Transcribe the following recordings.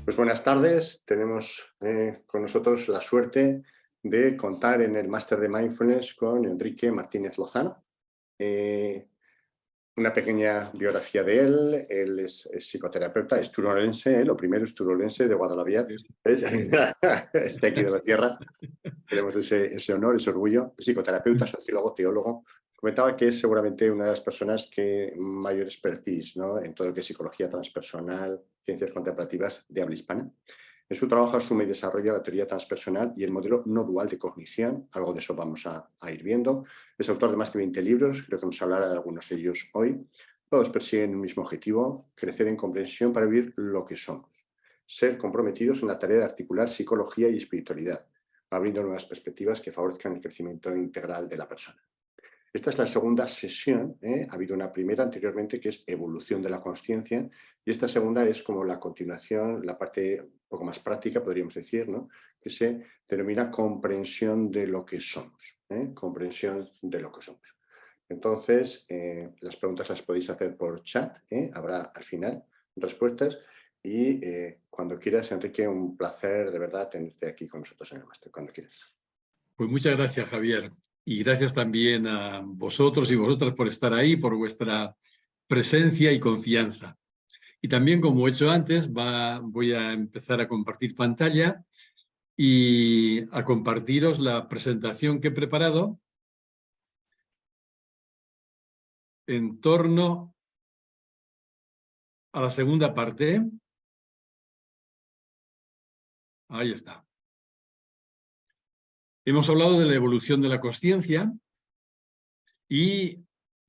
Pues buenas tardes. Tenemos con nosotros la suerte de contar en el máster de Mindfulness con Enrique Martínez Lozano. Una pequeña biografía de él. Él es psicoterapeuta, es turolense, lo primero es turolense de Guadalaviar. Es de aquí de la tierra. Tenemos ese honor, ese orgullo. Psicoterapeuta, sociólogo, teólogo. Comentaba que es seguramente una de las personas que mayor expertise, ¿no?, en todo lo que es psicología transpersonal, ciencias contemplativas de habla hispana. En su trabajo asume y desarrolla la teoría transpersonal y el modelo no dual de cognición. Algo de eso vamos a ir viendo. Es autor de más de 20 libros, creo que nos hablará de algunos de ellos hoy. Todos persiguen un mismo objetivo: crecer en comprensión para vivir lo que somos. Ser comprometidos en la tarea de articular psicología y espiritualidad, abriendo nuevas perspectivas que favorezcan el crecimiento integral de la persona. Esta es la segunda sesión, ha habido una primera anteriormente que es evolución de la consciencia, y esta segunda es como la continuación, la parte un poco más práctica, podríamos decir, ¿no?, que se denomina comprensión de lo que somos. Comprensión de lo que somos. Entonces, las preguntas las podéis hacer por chat, habrá al final respuestas, y cuando quieras, Enrique, un placer de verdad tenerte aquí con nosotros en el máster, cuando quieras. Pues muchas gracias, Javier. Y gracias también a vosotros y vosotras por estar ahí, por vuestra presencia y confianza. Y también, como he hecho antes, voy a empezar a compartir pantalla y a compartiros la presentación que he preparado en torno a la segunda parte. Ahí está. Hemos hablado de la evolución de la consciencia y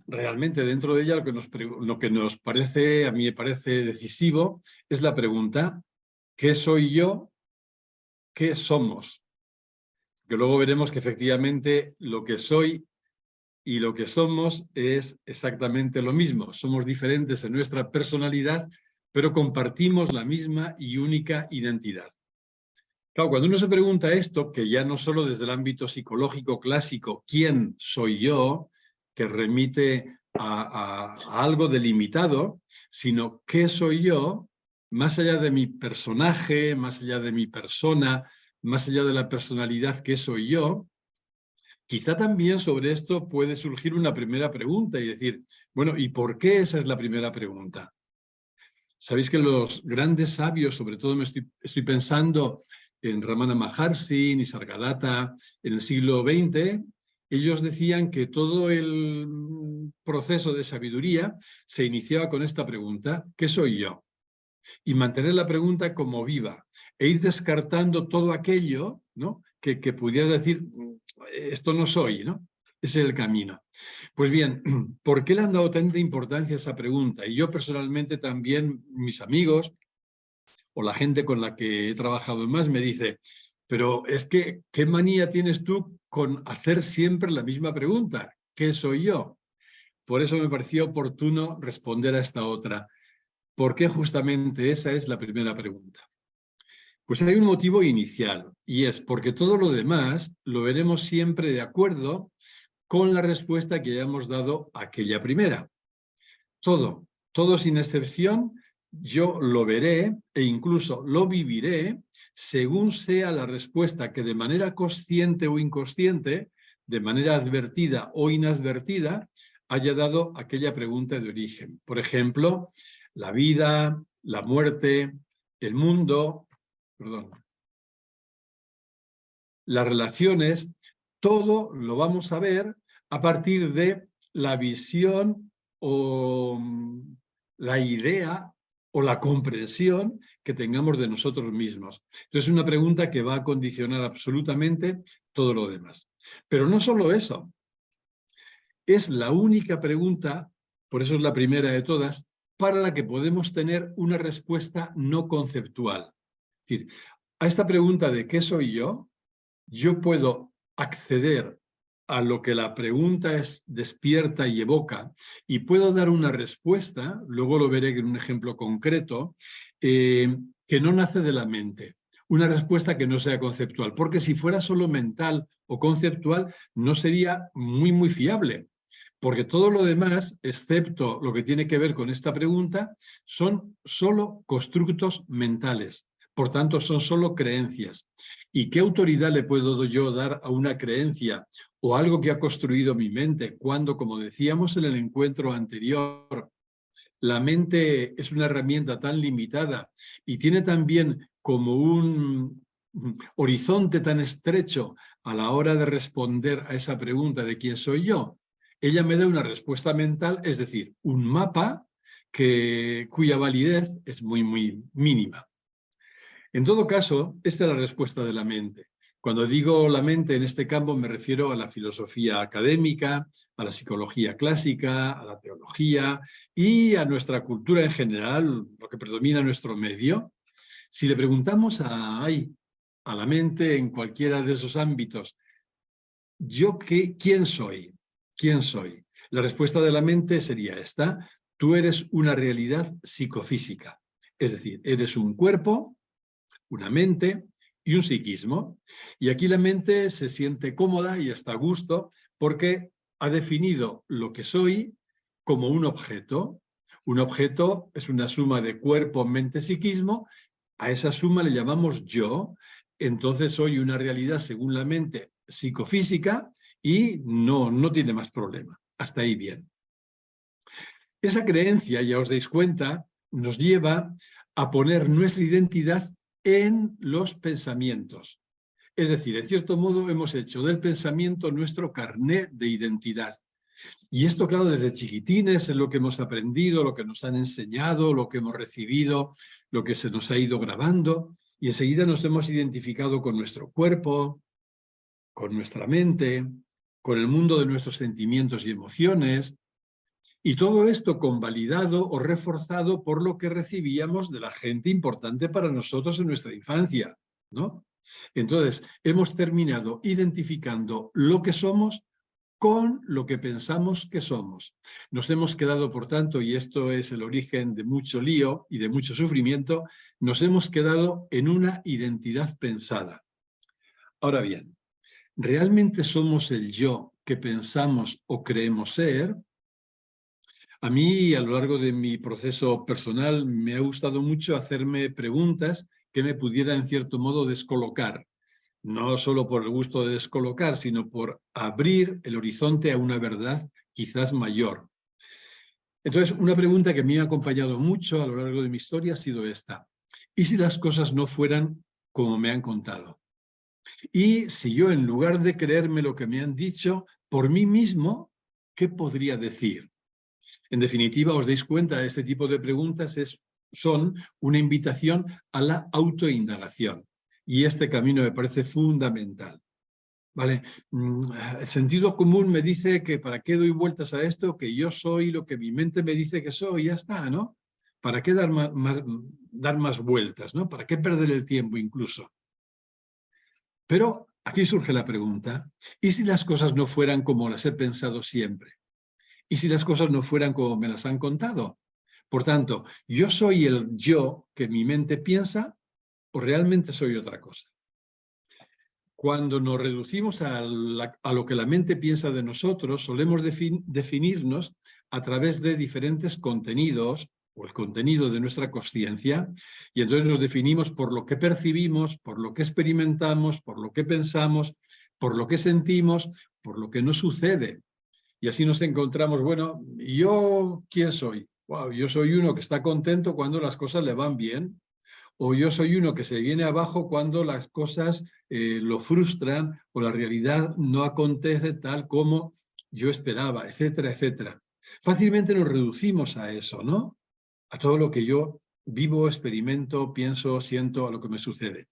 realmente dentro de ella lo que nos parece, a mí me parece decisivo, es la pregunta: ¿qué soy yo? ¿Qué somos? Que luego veremos que efectivamente lo que soy y lo que somos es exactamente lo mismo. Somos diferentes en nuestra personalidad, pero compartimos la misma y única identidad. Claro, cuando uno se pregunta esto, que ya no solo desde el ámbito psicológico clásico, ¿quién soy yo?, que remite a algo delimitado, sino ¿qué soy yo?, más allá de mi personaje, más allá de mi persona, más allá de la personalidad que soy yo. Quizá también sobre esto puede surgir una primera pregunta y decir, bueno, ¿y por qué esa es la primera pregunta? Sabéis que los grandes sabios, sobre todo estoy pensando en Ramana Maharshi, Nisargadatta, en el siglo XX, ellos decían que todo el proceso de sabiduría se iniciaba con esta pregunta: ¿qué soy yo? Y mantener la pregunta como viva e ir descartando todo aquello, ¿no?, que pudieras decir, esto no soy, ¿no? Ese es el camino. Pues bien, ¿por qué le han dado tanta importancia a esa pregunta? Y yo personalmente también, mis amigos o la gente con la que he trabajado más me dice, pero es que, ¿qué manía tienes tú con hacer siempre la misma pregunta? ¿Qué soy yo? Por eso me pareció oportuno responder a esta otra. ¿Por qué justamente esa es la primera pregunta? Pues hay un motivo inicial, y es porque todo lo demás lo veremos siempre de acuerdo con la respuesta que hayamos dado a aquella primera. Todo sin excepción, yo lo veré e incluso lo viviré según sea la respuesta que de manera consciente o inconsciente, de manera advertida o inadvertida, haya dado aquella pregunta de origen. Por ejemplo, la vida, la muerte, el mundo, las relaciones, todo lo vamos a ver a partir de la visión o la idea o la comprensión que tengamos de nosotros mismos. Entonces, es una pregunta que va a condicionar absolutamente todo lo demás. Pero no solo eso, es la única pregunta, por eso es la primera de todas, para la que podemos tener una respuesta no conceptual. Es decir, a esta pregunta de ¿qué soy yo?, yo puedo acceder a lo que la pregunta despierta y evoca, y puedo dar una respuesta, luego lo veré en un ejemplo concreto, que no nace de la mente, una respuesta que no sea conceptual, porque si fuera solo mental o conceptual no sería muy fiable, porque todo lo demás, excepto lo que tiene que ver con esta pregunta, son solo constructos mentales. Por tanto, son solo creencias. ¿Y qué autoridad le puedo yo dar a una creencia o algo que ha construido mi mente cuando, como decíamos en el encuentro anterior, la mente es una herramienta tan limitada y tiene también como un horizonte tan estrecho a la hora de responder a esa pregunta de quién soy yo? Ella me da una respuesta mental, es decir, un mapa cuya validez es muy, muy mínima. En todo caso, esta es la respuesta de la mente. Cuando digo la mente en este campo me refiero a la filosofía académica, a la psicología clásica, a la teología y a nuestra cultura en general, lo que predomina en nuestro medio. Si le preguntamos a la mente en cualquiera de esos ámbitos, ¿quién soy? ¿Quién soy? La respuesta de la mente sería esta: tú eres una realidad psicofísica. Es decir, eres un cuerpo, una mente y un psiquismo. Y aquí la mente se siente cómoda y está a gusto porque ha definido lo que soy como un objeto. Un objeto es una suma de cuerpo, mente, psiquismo. A esa suma le llamamos yo. Entonces soy una realidad, según la mente, psicofísica y no tiene más problema. Hasta ahí bien. Esa creencia, ya os dais cuenta, nos lleva a poner nuestra identidad en los pensamientos. Es decir, en cierto modo hemos hecho del pensamiento nuestro carnet de identidad. Y esto, claro, desde chiquitines es lo que hemos aprendido, lo que nos han enseñado, lo que hemos recibido, lo que se nos ha ido grabando. Y enseguida nos hemos identificado con nuestro cuerpo, con nuestra mente, con el mundo de nuestros sentimientos y emociones. Y todo esto convalidado o reforzado por lo que recibíamos de la gente importante para nosotros en nuestra infancia, ¿no? Entonces, hemos terminado identificando lo que somos con lo que pensamos que somos. Nos hemos quedado, por tanto, y esto es el origen de mucho lío y de mucho sufrimiento, nos hemos quedado en una identidad pensada. Ahora bien, ¿realmente somos el yo que pensamos o creemos ser? A mí, a lo largo de mi proceso personal, me ha gustado mucho hacerme preguntas que me pudieran, en cierto modo, descolocar. No solo por el gusto de descolocar, sino por abrir el horizonte a una verdad quizás mayor. Entonces, una pregunta que me ha acompañado mucho a lo largo de mi historia ha sido esta: ¿y si las cosas no fueran como me han contado? ¿Y si yo, en lugar de creerme lo que me han dicho, por mí mismo, qué podría decir? En definitiva, os dais cuenta, este tipo de preguntas son una invitación a la autoindagación. Y este camino me parece fundamental. ¿Vale? El sentido común me dice que para qué doy vueltas a esto, que yo soy lo que mi mente me dice que soy, y ya está, ¿no? ¿Para qué dar más vueltas, ¿no? ¿Para qué perder el tiempo incluso? Pero aquí surge la pregunta: ¿y si las cosas no fueran como las he pensado siempre? ¿Y si las cosas no fueran como me las han contado? Por tanto, ¿yo soy el yo que mi mente piensa o realmente soy otra cosa? Cuando nos reducimos a lo que la mente piensa de nosotros, solemos definirnos a través de diferentes contenidos o el contenido de nuestra consciencia, y entonces nos definimos por lo que percibimos, por lo que experimentamos, por lo que pensamos, por lo que sentimos, por lo que nos sucede. Y así nos encontramos, bueno, ¿yo quién soy? Wow, yo soy uno que está contento cuando las cosas le van bien, o yo soy uno que se viene abajo cuando las cosas lo frustran o la realidad no acontece tal como yo esperaba, etcétera, etcétera. Fácilmente nos reducimos a eso, ¿no? A todo lo que yo vivo, experimento, pienso, siento, a lo que me sucede.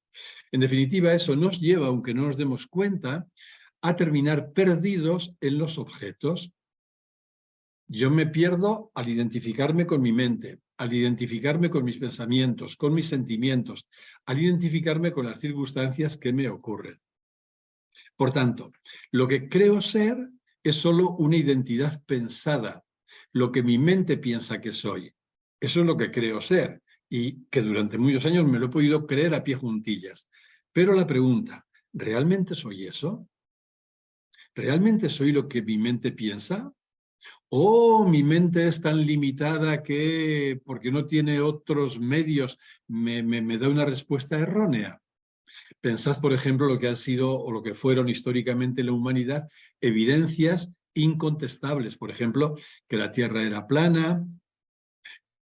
En definitiva, eso nos lleva, aunque no nos demos cuenta, a terminar perdidos en los objetos. Yo me pierdo al identificarme con mi mente, al identificarme con mis pensamientos, con mis sentimientos, al identificarme con las circunstancias que me ocurren. Por tanto, lo que creo ser es solo una identidad pensada, lo que mi mente piensa que soy. Eso es lo que creo ser y que durante muchos años me lo he podido creer a pie juntillas. Pero la pregunta, ¿realmente soy eso? ¿Realmente soy lo que mi mente piensa? O mi mente es tan limitada que, porque no tiene otros medios, me da una respuesta errónea. Pensad, por ejemplo, lo que han sido o lo que fueron históricamente en la humanidad evidencias incontestables. Por ejemplo, que la Tierra era plana,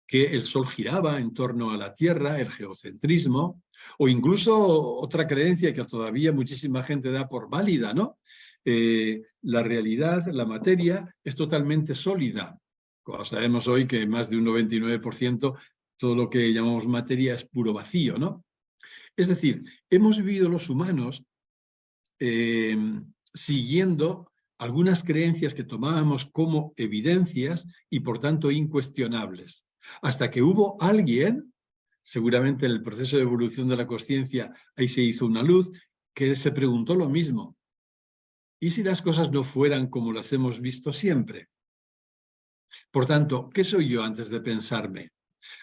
que el Sol giraba en torno a la Tierra, el geocentrismo, o incluso otra creencia que todavía muchísima gente da por válida, ¿no? La realidad, la materia, es totalmente sólida. Como sabemos hoy que más de un 99% todo lo que llamamos materia es puro vacío, ¿no? Es decir, hemos vivido los humanos siguiendo algunas creencias que tomábamos como evidencias y por tanto incuestionables. Hasta que hubo alguien, seguramente en el proceso de evolución de la consciencia ahí se hizo una luz, que se preguntó lo mismo. ¿Y si las cosas no fueran como las hemos visto siempre? Por tanto, ¿qué soy yo antes de pensarme?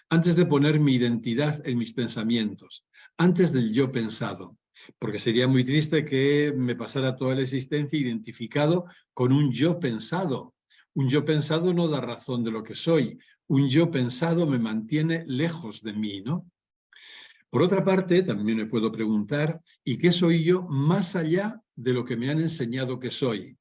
Antes de poner mi identidad en mis pensamientos, antes del yo pensado, porque sería muy triste que me pasara toda la existencia identificado con un yo pensado. Un yo pensado no da razón de lo que soy, un yo pensado me mantiene lejos de mí, ¿no? Por otra parte, también me puedo preguntar, ¿y qué soy yo más allá de lo que me han enseñado que soy?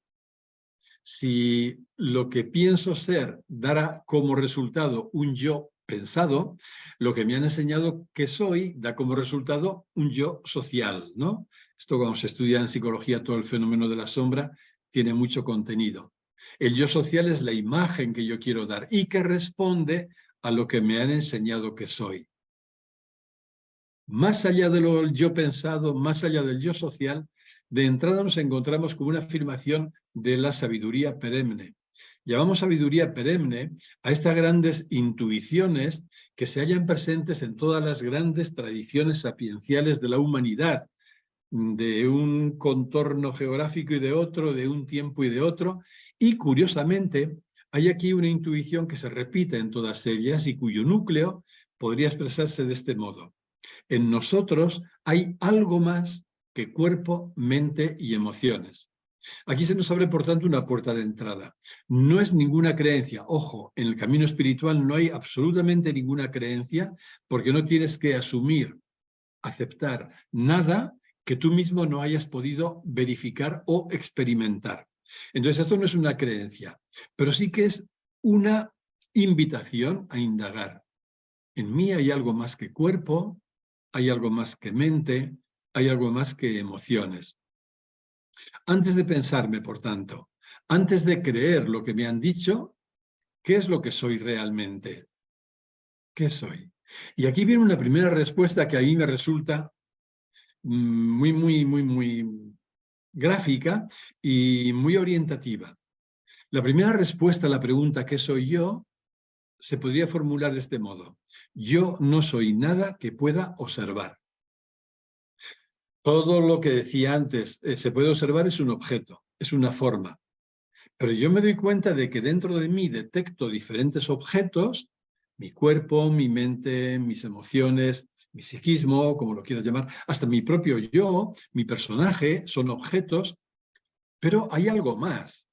Si lo que pienso ser dará como resultado un yo pensado, lo que me han enseñado que soy da como resultado un yo social, ¿no? Esto cuando se estudia en psicología todo el fenómeno de la sombra tiene mucho contenido. El yo social es la imagen que yo quiero dar y que responde a lo que me han enseñado que soy. Más allá de lo yo pensado, más allá del yo social, de entrada nos encontramos con una afirmación de la sabiduría perenne. Llamamos sabiduría perenne a estas grandes intuiciones que se hallan presentes en todas las grandes tradiciones sapienciales de la humanidad, de un contorno geográfico y de otro, de un tiempo y de otro, y curiosamente hay aquí una intuición que se repite en todas ellas y cuyo núcleo podría expresarse de este modo. En nosotros hay algo más que cuerpo, mente y emociones. Aquí se nos abre, por tanto, una puerta de entrada. No es ninguna creencia. Ojo, en el camino espiritual no hay absolutamente ninguna creencia porque no tienes que asumir, aceptar nada que tú mismo no hayas podido verificar o experimentar. Entonces, esto no es una creencia, pero sí que es una invitación a indagar. En mí hay algo más que cuerpo, hay algo más que mente, hay algo más que emociones. Antes de pensarme, por tanto, antes de creer lo que me han dicho, ¿qué es lo que soy realmente? ¿Qué soy? Y aquí viene una primera respuesta que a mí me resulta muy gráfica y muy orientativa. La primera respuesta a la pregunta ¿qué soy yo? Se podría formular de este modo. Yo no soy nada que pueda observar. Todo lo que decía antes se puede observar es un objeto, es una forma. Pero yo me doy cuenta de que dentro de mí detecto diferentes objetos, mi cuerpo, mi mente, mis emociones, mi psiquismo, como lo quieras llamar, hasta mi propio yo, mi personaje, son objetos, pero hay algo más.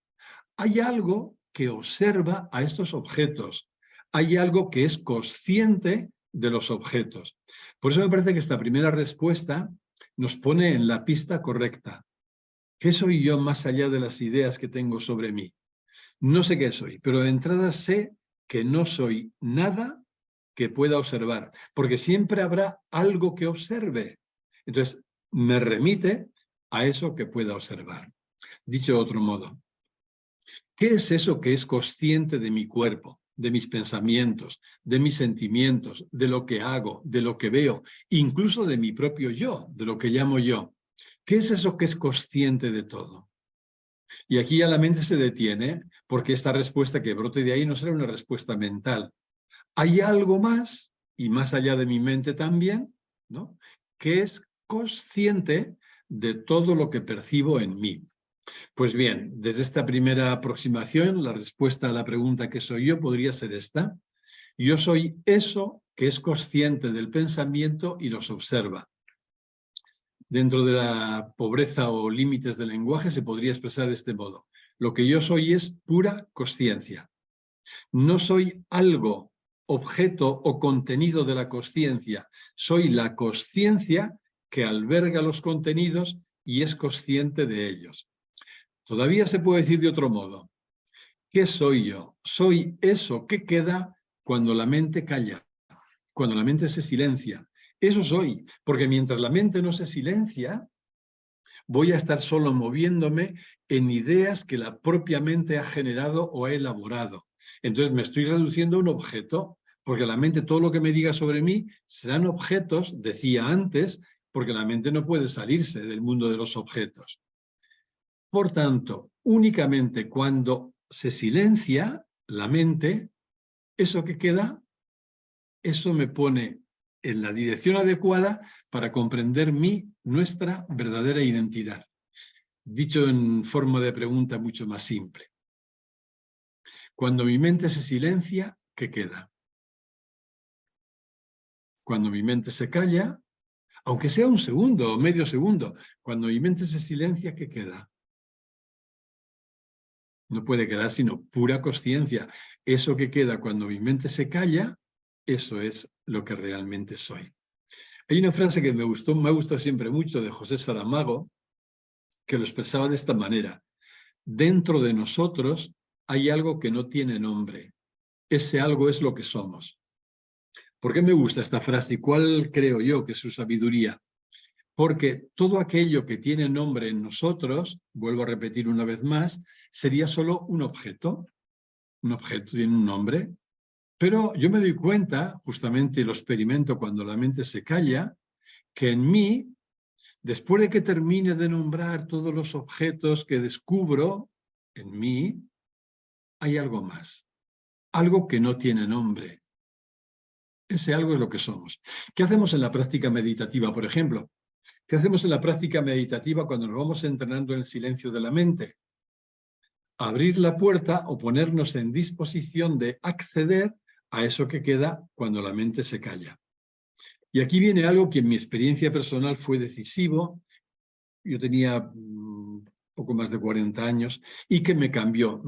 Hay algo que observa a estos objetos. Hay algo que es consciente de los objetos. Por eso me parece que esta primera respuesta nos pone en la pista correcta. ¿Qué soy yo más allá de las ideas que tengo sobre mí? No sé qué soy, pero de entrada sé que no soy nada que pueda observar, porque siempre habrá algo que observe. Entonces, me remite a eso que pueda observar. Dicho de otro modo, ¿qué es eso que es consciente de mi cuerpo, de mis pensamientos, de mis sentimientos, de lo que hago, de lo que veo, incluso de mi propio yo, de lo que llamo yo? ¿Qué es eso que es consciente de todo? Y aquí ya la mente se detiene porque esta respuesta que brote de ahí no será una respuesta mental. Hay algo más, y más allá de mi mente también, ¿no?, que es consciente de todo lo que percibo en mí. Pues bien, desde esta primera aproximación, la respuesta a la pregunta ¿qué soy yo? Podría ser esta. Yo soy eso que es consciente del pensamiento y los observa. Dentro de la pobreza o límites del lenguaje se podría expresar de este modo. Lo que yo soy es pura consciencia. No soy algo, objeto o contenido de la consciencia. Soy la consciencia que alberga los contenidos y es consciente de ellos. Todavía se puede decir de otro modo. ¿Qué soy yo? Soy eso que queda cuando la mente calla, cuando la mente se silencia. Eso soy, porque mientras la mente no se silencia, voy a estar solo moviéndome en ideas que la propia mente ha generado o ha elaborado. Entonces me estoy reduciendo a un objeto, porque la mente, todo lo que me diga sobre mí, serán objetos, decía antes, porque la mente no puede salirse del mundo de los objetos. Por tanto, únicamente cuando se silencia la mente, eso que queda, eso me pone en la dirección adecuada para comprender nuestra verdadera identidad. Dicho en forma de pregunta mucho más simple. Cuando mi mente se silencia, ¿qué queda? Cuando mi mente se calla, aunque sea un segundo o medio segundo, cuando mi mente se silencia, ¿qué queda? No puede quedar sino pura consciencia. Eso que queda cuando mi mente se calla, eso es lo que realmente soy. Hay una frase que me ha gustado siempre mucho, de José Saramago, que lo expresaba de esta manera. Dentro de nosotros hay algo que no tiene nombre. Ese algo es lo que somos. ¿Por qué me gusta esta frase y cuál creo yo que es su sabiduría? Porque todo aquello que tiene nombre en nosotros, vuelvo a repetir una vez más, sería solo un objeto. Un objeto tiene un nombre. Pero yo me doy cuenta, justamente lo experimento cuando la mente se calla, que en mí, después de que termine de nombrar todos los objetos que descubro, en mí hay algo más. Algo que no tiene nombre. Ese algo es lo que somos. ¿Qué hacemos en la práctica meditativa, por ejemplo? ¿Qué hacemos en la práctica meditativa cuando nos vamos entrenando en el silencio de la mente? Abrir la puerta o ponernos en disposición de acceder a eso que queda cuando la mente se calla. Y aquí viene algo que en mi experiencia personal fue decisivo. Yo tenía poco más de 40 años y que me cambió.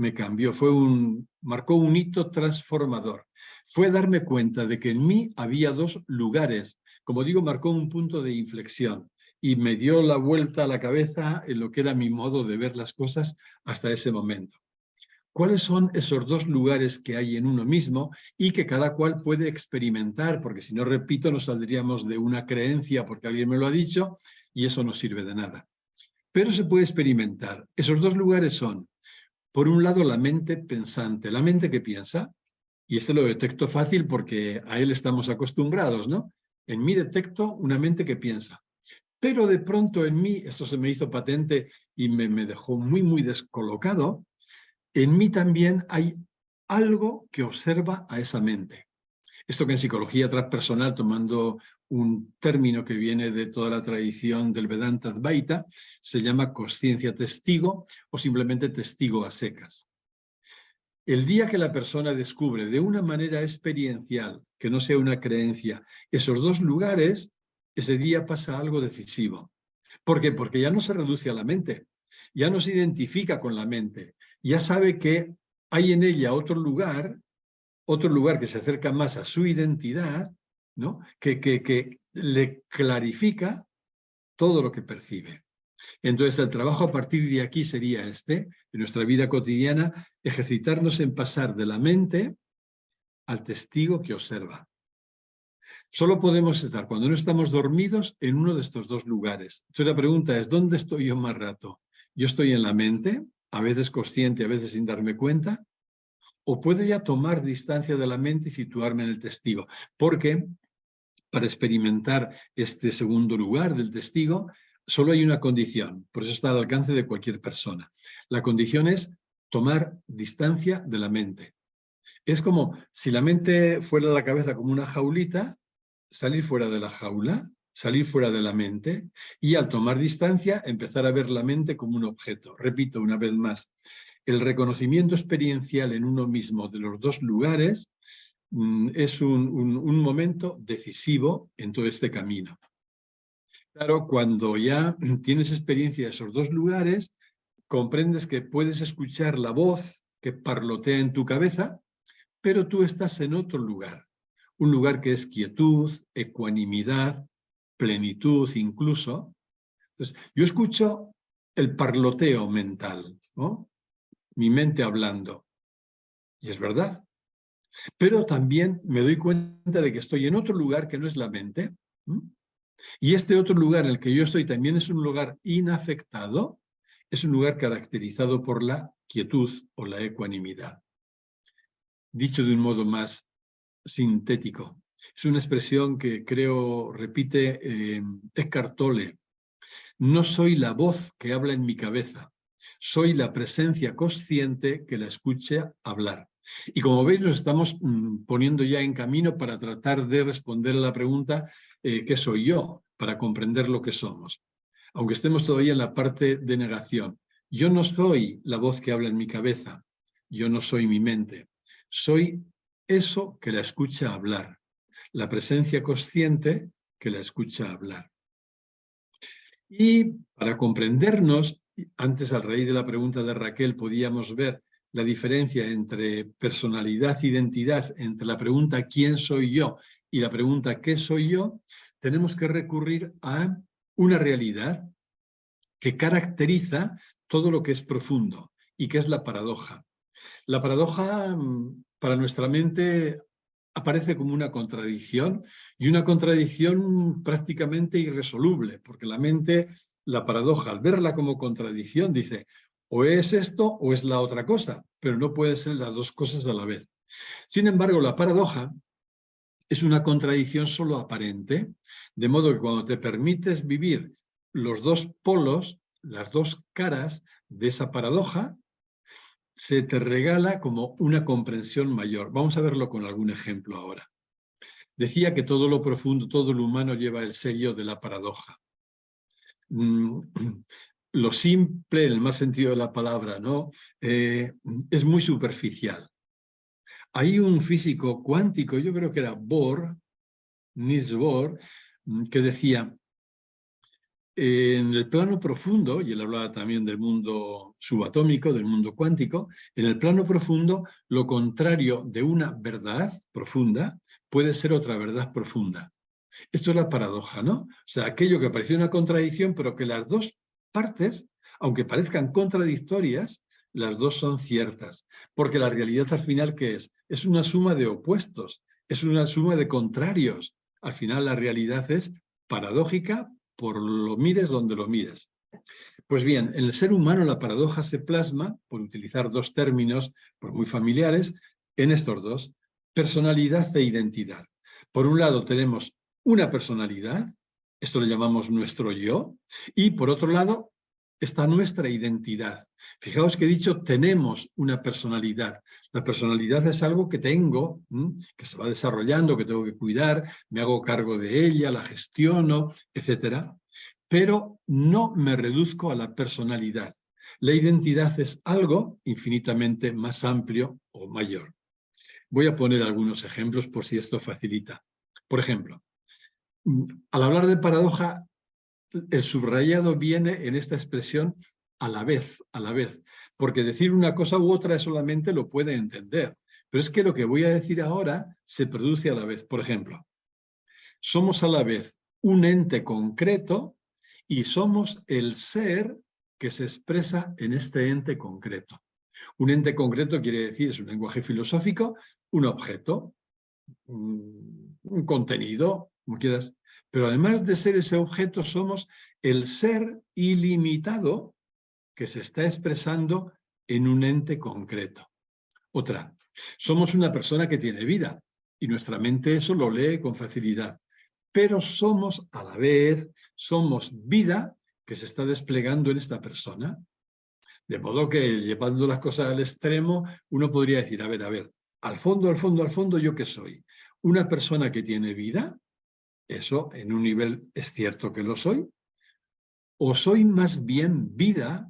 Marcó un hito transformador. Fue darme cuenta de que en mí había dos lugares. Como digo, marcó un punto de inflexión y me dio la vuelta a la cabeza en lo que era mi modo de ver las cosas hasta ese momento. ¿Cuáles son esos dos lugares que hay en uno mismo y que cada cual puede experimentar? Porque si no, repito, nos saldríamos de una creencia porque alguien me lo ha dicho y eso no sirve de nada. Pero se puede experimentar. Esos dos lugares son, por un lado, la mente pensante, la mente que piensa, y este lo detecto fácil porque a él estamos acostumbrados, ¿no? En mí detecto una mente que piensa. Pero de pronto en mí, esto se me hizo patente y me dejó muy descolocado, en mí también hay algo que observa a esa mente. Esto que en psicología transpersonal, tomando un término que viene de toda la tradición del Vedanta Advaita, se llama consciencia testigo o simplemente testigo a secas. El día que la persona descubre de una manera experiencial, que no sea una creencia, esos dos lugares, ese día pasa algo decisivo. ¿Por qué? Porque ya no se reduce a la mente, ya no se identifica con la mente, ya sabe que hay en ella otro lugar que se acerca más a su identidad, ¿no? que le clarifica todo lo que percibe. Entonces, el trabajo a partir de aquí sería en nuestra vida cotidiana, ejercitarnos en pasar de la mente al testigo que observa. Solo podemos estar, cuando no estamos dormidos, en uno de estos dos lugares. Entonces, la pregunta es, ¿dónde estoy yo más rato? ¿Yo estoy en la mente, a veces consciente, a veces sin darme cuenta? ¿O puedo ya tomar distancia de la mente y situarme en el testigo? Porque para experimentar este segundo lugar del testigo, solo hay una condición, por eso está al alcance de cualquier persona. La condición es tomar distancia de la mente. Es como si la mente fuera la cabeza como una jaulita, salir fuera de la jaula, salir fuera de la mente y al tomar distancia empezar a ver la mente como un objeto. Repito una vez más, el reconocimiento experiencial en uno mismo de los dos lugares es un momento decisivo en todo este camino. Claro, cuando ya tienes experiencia de esos dos lugares, comprendes que puedes escuchar la voz que parlotea en tu cabeza, pero tú estás en otro lugar. Un lugar que es quietud, ecuanimidad, plenitud incluso. Entonces, yo escucho el parloteo mental, ¿no? Mi mente hablando. Y es verdad. Pero también me doy cuenta de que estoy en otro lugar que no es la mente. Y este otro lugar en el que yo estoy también es un lugar inafectado, es un lugar caracterizado por la quietud o la ecuanimidad. Dicho de un modo más sintético, es una expresión que creo repite Eckhart Tolle. No soy la voz que habla en mi cabeza, soy la presencia consciente que la escucha hablar. Y como veis, nos estamos poniendo ya en camino para tratar de responder a la pregunta ¿qué soy yo? Para comprender lo que somos. Aunque estemos todavía en la parte de negación. Yo no soy la voz que habla en mi cabeza, yo no soy mi mente. Soy eso que la escucha hablar, la presencia consciente que la escucha hablar. Y para comprendernos, antes a raíz de la pregunta de Raquel podíamos ver la diferencia entre personalidad e identidad, entre la pregunta ¿quién soy yo? Y la pregunta ¿qué soy yo? Tenemos que recurrir a una realidad que caracteriza todo lo que es profundo y que es la paradoja. La paradoja para nuestra mente aparece como una contradicción y una contradicción prácticamente irresoluble, porque la mente, la paradoja, al verla como contradicción, dice o es esto o es la otra cosa, pero no puede ser las dos cosas a la vez. Sin embargo, la paradoja es una contradicción solo aparente, de modo que cuando te permites vivir los dos polos, las dos caras de esa paradoja, se te regala como una comprensión mayor. Vamos a verlo con algún ejemplo ahora. Decía que todo lo profundo, todo lo humano lleva el sello de la paradoja. Lo simple, en el más sentido de la palabra, ¿no? Es muy superficial. Hay un físico cuántico, yo creo que era Bohr, Niels Bohr, que decía, en el plano profundo, y él hablaba también del mundo subatómico, del mundo cuántico, en el plano profundo, lo contrario de una verdad profunda puede ser otra verdad profunda. Esto es la paradoja, ¿no? O sea, aquello que parecía una contradicción, pero que las dos partes, aunque parezcan contradictorias, las dos son ciertas. Porque la realidad al final, ¿qué es? Es una suma de opuestos, es una suma de contrarios. Al final la realidad es paradójica por lo mires donde lo mires. Pues bien, en el ser humano la paradoja se plasma, por utilizar dos términos muy familiares, en estos dos, personalidad e identidad. Por un lado tenemos una personalidad, esto le llamamos nuestro yo, y por otro lado está nuestra identidad. Fijaos que he dicho tenemos una personalidad. La personalidad es algo que tengo, que se va desarrollando, que tengo que cuidar, me hago cargo de ella, la gestiono, etcétera. Pero no me reduzco a la personalidad. La identidad es algo infinitamente más amplio o mayor. Voy a poner algunos ejemplos por si esto facilita. Por ejemplo, al hablar de paradoja, el subrayado viene en esta expresión a la vez, porque decir una cosa u otra solamente lo puede entender. Pero es que lo que voy a decir ahora se produce a la vez. Por ejemplo, somos a la vez un ente concreto y somos el ser que se expresa en este ente concreto. Un ente concreto quiere decir, es un lenguaje filosófico, un objeto, un contenido, como quieras. Pero además de ser ese objeto, somos el ser ilimitado que se está expresando en un ente concreto. Otra, somos una persona que tiene vida y nuestra mente eso lo lee con facilidad. Pero somos a la vez, somos vida que se está desplegando en esta persona. De modo que, llevando las cosas al extremo, uno podría decir, a ver, al fondo, ¿yo qué soy? ¿Una persona que tiene vida? Eso, en un nivel, es cierto que lo soy. ¿O soy más bien vida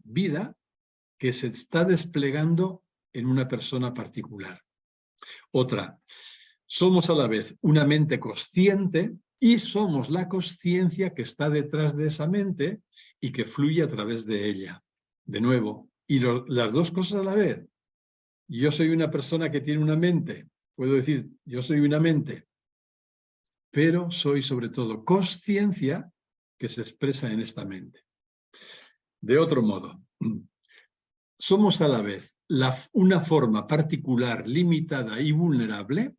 que se está desplegando en una persona particular? Otra, somos a la vez una mente consciente y somos la consciencia que está detrás de esa mente y que fluye a través de ella. De nuevo, y las dos cosas a la vez. Yo soy una persona que tiene una mente, puedo decir, yo soy una mente, pero soy sobre todo consciencia que se expresa en esta mente. De otro modo, somos a la vez una forma particular, limitada y vulnerable,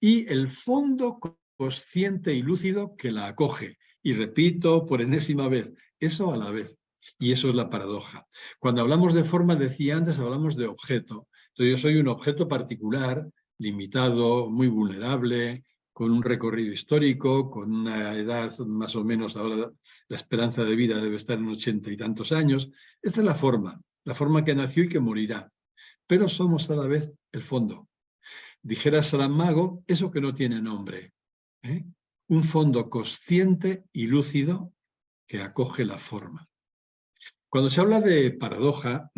y el fondo consciente y lúcido que la acoge. Y repito por enésima vez, eso a la vez. Y eso es la paradoja. Cuando hablamos de forma, decía antes, hablamos de objeto. Entonces yo soy un objeto particular, limitado, muy vulnerable, con un recorrido histórico, con una edad más o menos, ahora la esperanza de vida debe estar en 80 y tantos años. Esta es la forma que nació y que morirá. Pero somos a la vez el fondo. Dijera Saramago, eso que no tiene nombre. Un fondo consciente y lúcido que acoge la forma. Cuando se habla de paradoja,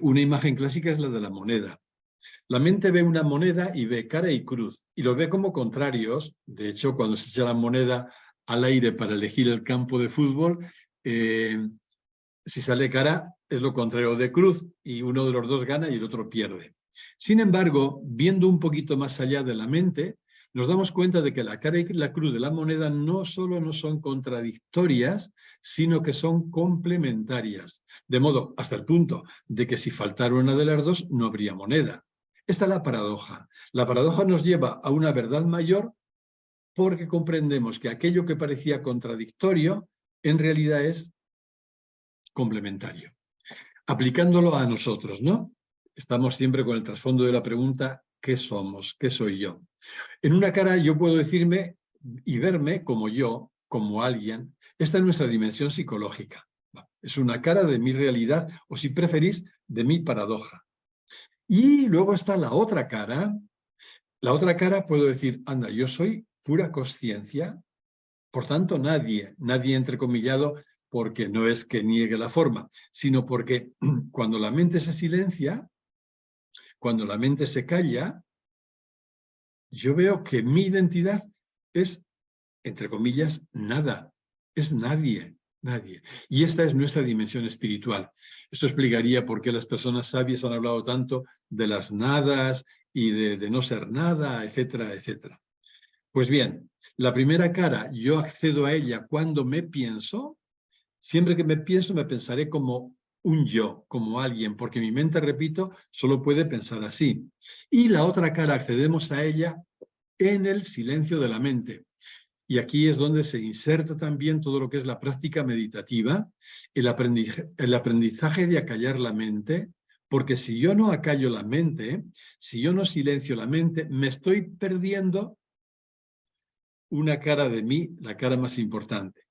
una imagen clásica es la de la moneda. La mente ve una moneda y ve cara y cruz, y los ve como contrarios. De hecho, cuando se echa la moneda al aire para elegir el campo de fútbol, si sale cara es lo contrario de cruz, y uno de los dos gana y el otro pierde. Sin embargo, viendo un poquito más allá de la mente, nos damos cuenta de que la cara y la cruz de la moneda no solo no son contradictorias, sino que son complementarias. De modo, hasta el punto de que si faltara una de las dos, no habría moneda. Esta es la paradoja. La paradoja nos lleva a una verdad mayor porque comprendemos que aquello que parecía contradictorio, en realidad es complementario. Aplicándolo a nosotros, ¿no? Estamos siempre con el trasfondo de la pregunta, ¿qué somos? ¿Qué soy yo? En una cara yo puedo decirme y verme como yo, como alguien. Esta es nuestra dimensión psicológica. Es una cara de mi realidad, o si preferís, de mi paradoja. Y luego está la otra cara. La otra cara puedo decir, anda, yo soy pura consciencia, por tanto nadie entrecomillado, porque no es que niegue la forma, sino porque cuando la mente se silencia, cuando la mente se calla, yo veo que mi identidad es, entre comillas, nada, es nadie. Y esta es nuestra dimensión espiritual. Esto explicaría por qué las personas sabias han hablado tanto de las nadas y de no ser nada, etcétera, etcétera. Pues bien, la primera cara, yo accedo a ella cuando me pienso. Siempre que me pienso, me pensaré como un yo, como alguien, porque mi mente, repito, solo puede pensar así. Y la otra cara, accedemos a ella en el silencio de la mente. Y aquí es donde se inserta también todo lo que es la práctica meditativa, el aprendizaje de acallar la mente, porque si yo no acallo la mente, si yo no silencio la mente, me estoy perdiendo una cara de mí, la cara más importante.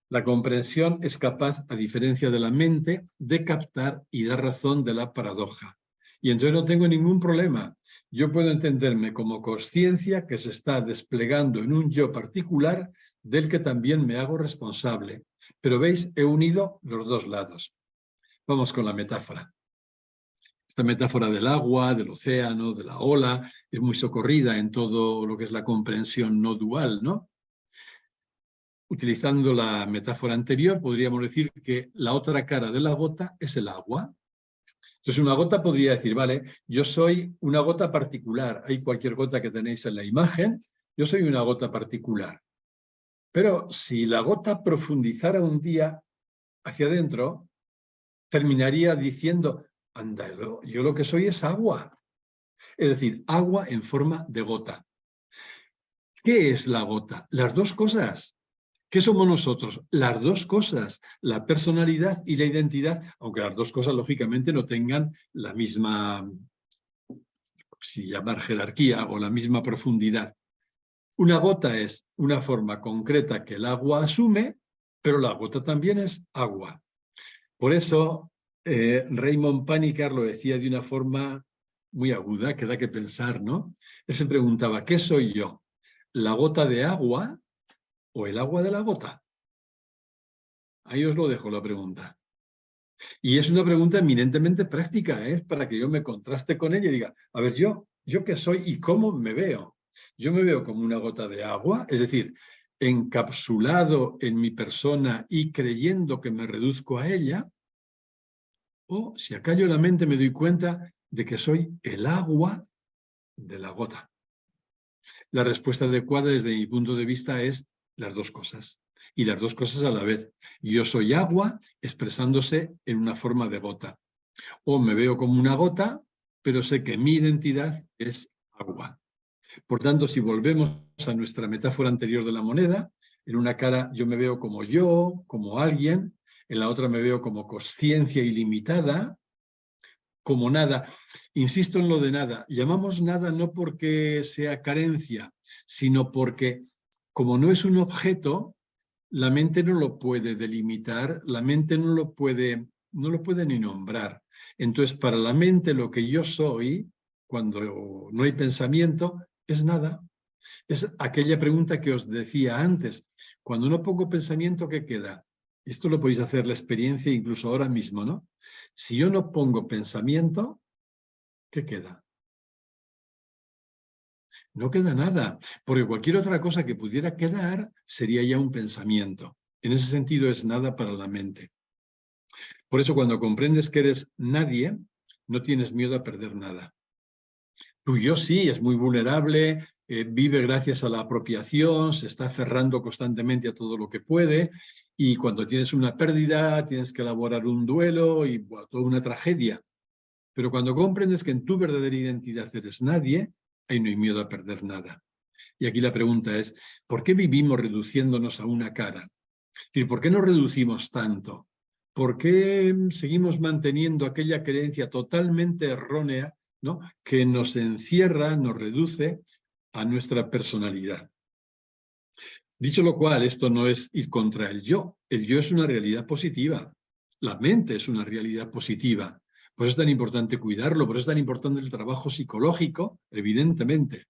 La comprensión es capaz, a diferencia de la mente, de captar y dar razón de la paradoja. Y entonces no tengo ningún problema. Yo puedo entenderme como consciencia que se está desplegando en un yo particular del que también me hago responsable. Pero veis, he unido los dos lados. Vamos con la metáfora. Esta metáfora del agua, del océano, de la ola, es muy socorrida en todo lo que es la comprensión no dual, ¿no? Utilizando la metáfora anterior, podríamos decir que la otra cara de la gota es el agua. Entonces, una gota podría decir, vale, yo soy una gota particular. Hay cualquier gota que tenéis en la imagen, yo soy una gota particular. Pero si la gota profundizara un día hacia adentro, terminaría diciendo, anda, yo lo que soy es agua. Es decir, agua en forma de gota. ¿Qué es la gota? Las dos cosas. ¿Qué somos nosotros? Las dos cosas, la personalidad y la identidad, aunque las dos cosas lógicamente no tengan la misma, si llamar jerarquía o la misma profundidad. Una gota es una forma concreta que el agua asume, pero la gota también es agua. Por eso Raymond Panikkar lo decía de una forma muy aguda, que da que pensar, ¿no? Él se preguntaba, ¿qué soy yo? ¿La gota de agua o el agua de la gota? Ahí os lo dejo la pregunta. Y es una pregunta eminentemente práctica, ¿eh? Para que yo me contraste con ella y diga, a ver, ¿yo qué soy y cómo me veo? Yo me veo como una gota de agua, es decir, encapsulado en mi persona y creyendo que me reduzco a ella, O si acallo la mente me doy cuenta de que soy el agua de la gota. La respuesta adecuada desde mi punto de vista es las dos cosas. Y las dos cosas a la vez. Yo soy agua expresándose en una forma de gota. O me veo como una gota, pero sé que mi identidad es agua. Por tanto, si volvemos a nuestra metáfora anterior de la moneda, en una cara yo me veo como yo, como alguien, en la otra me veo como consciencia ilimitada, como nada. Insisto en lo de nada. Llamamos nada no porque sea carencia, sino porque como no es un objeto, la mente no lo puede delimitar, la mente no lo puede ni nombrar. Entonces, para la mente lo que yo soy, cuando no hay pensamiento, es nada. Es aquella pregunta que os decía antes. Cuando no pongo pensamiento, ¿qué queda? Esto lo podéis hacer la experiencia incluso ahora mismo, ¿no? Si yo no pongo pensamiento, ¿qué queda? No queda nada, porque cualquier otra cosa que pudiera quedar sería ya un pensamiento. En ese sentido es nada para la mente. Por eso cuando comprendes que eres nadie, no tienes miedo a perder nada. Tu yo sí, es muy vulnerable, vive gracias a la apropiación, se está aferrando constantemente a todo lo que puede, y cuando tienes una pérdida tienes que elaborar un duelo y bueno, toda una tragedia. Pero cuando comprendes que en tu verdadera identidad eres nadie, ahí no hay miedo a perder nada. Y aquí la pregunta es, ¿por qué vivimos reduciéndonos a una cara? ¿Y por qué nos reducimos tanto? ¿Por qué seguimos manteniendo aquella creencia totalmente errónea, ¿no?, que nos encierra, nos reduce a nuestra personalidad? Dicho lo cual, esto no es ir contra el yo. El yo es una realidad positiva. La mente es una realidad positiva. Por eso es tan importante cuidarlo, por eso es tan importante el trabajo psicológico, evidentemente.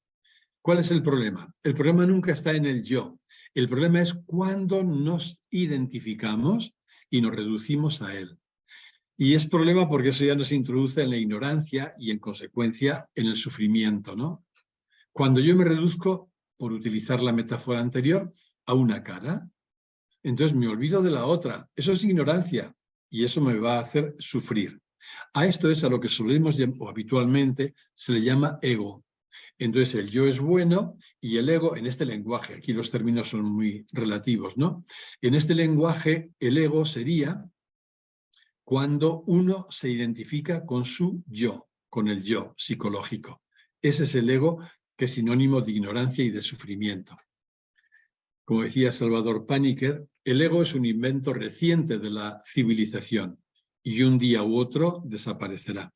¿Cuál es el problema? El problema nunca está en el yo. El problema es cuando nos identificamos y nos reducimos a él. Y es problema porque eso ya nos introduce en la ignorancia y, en consecuencia, en el sufrimiento, ¿no? Cuando yo me reduzco, por utilizar la metáfora anterior, a una cara, entonces me olvido de la otra. Eso es ignorancia y eso me va a hacer sufrir. A esto es a lo que solemos o habitualmente se le llama ego. Entonces el yo es bueno y el ego en este lenguaje, aquí los términos son muy relativos, ¿no? En este lenguaje el ego sería cuando uno se identifica con su yo, con el yo psicológico. Ese es el ego, que es sinónimo de ignorancia y de sufrimiento. Como decía Salvador Paniker, el ego es un invento reciente de la civilización y un día u otro desaparecerá.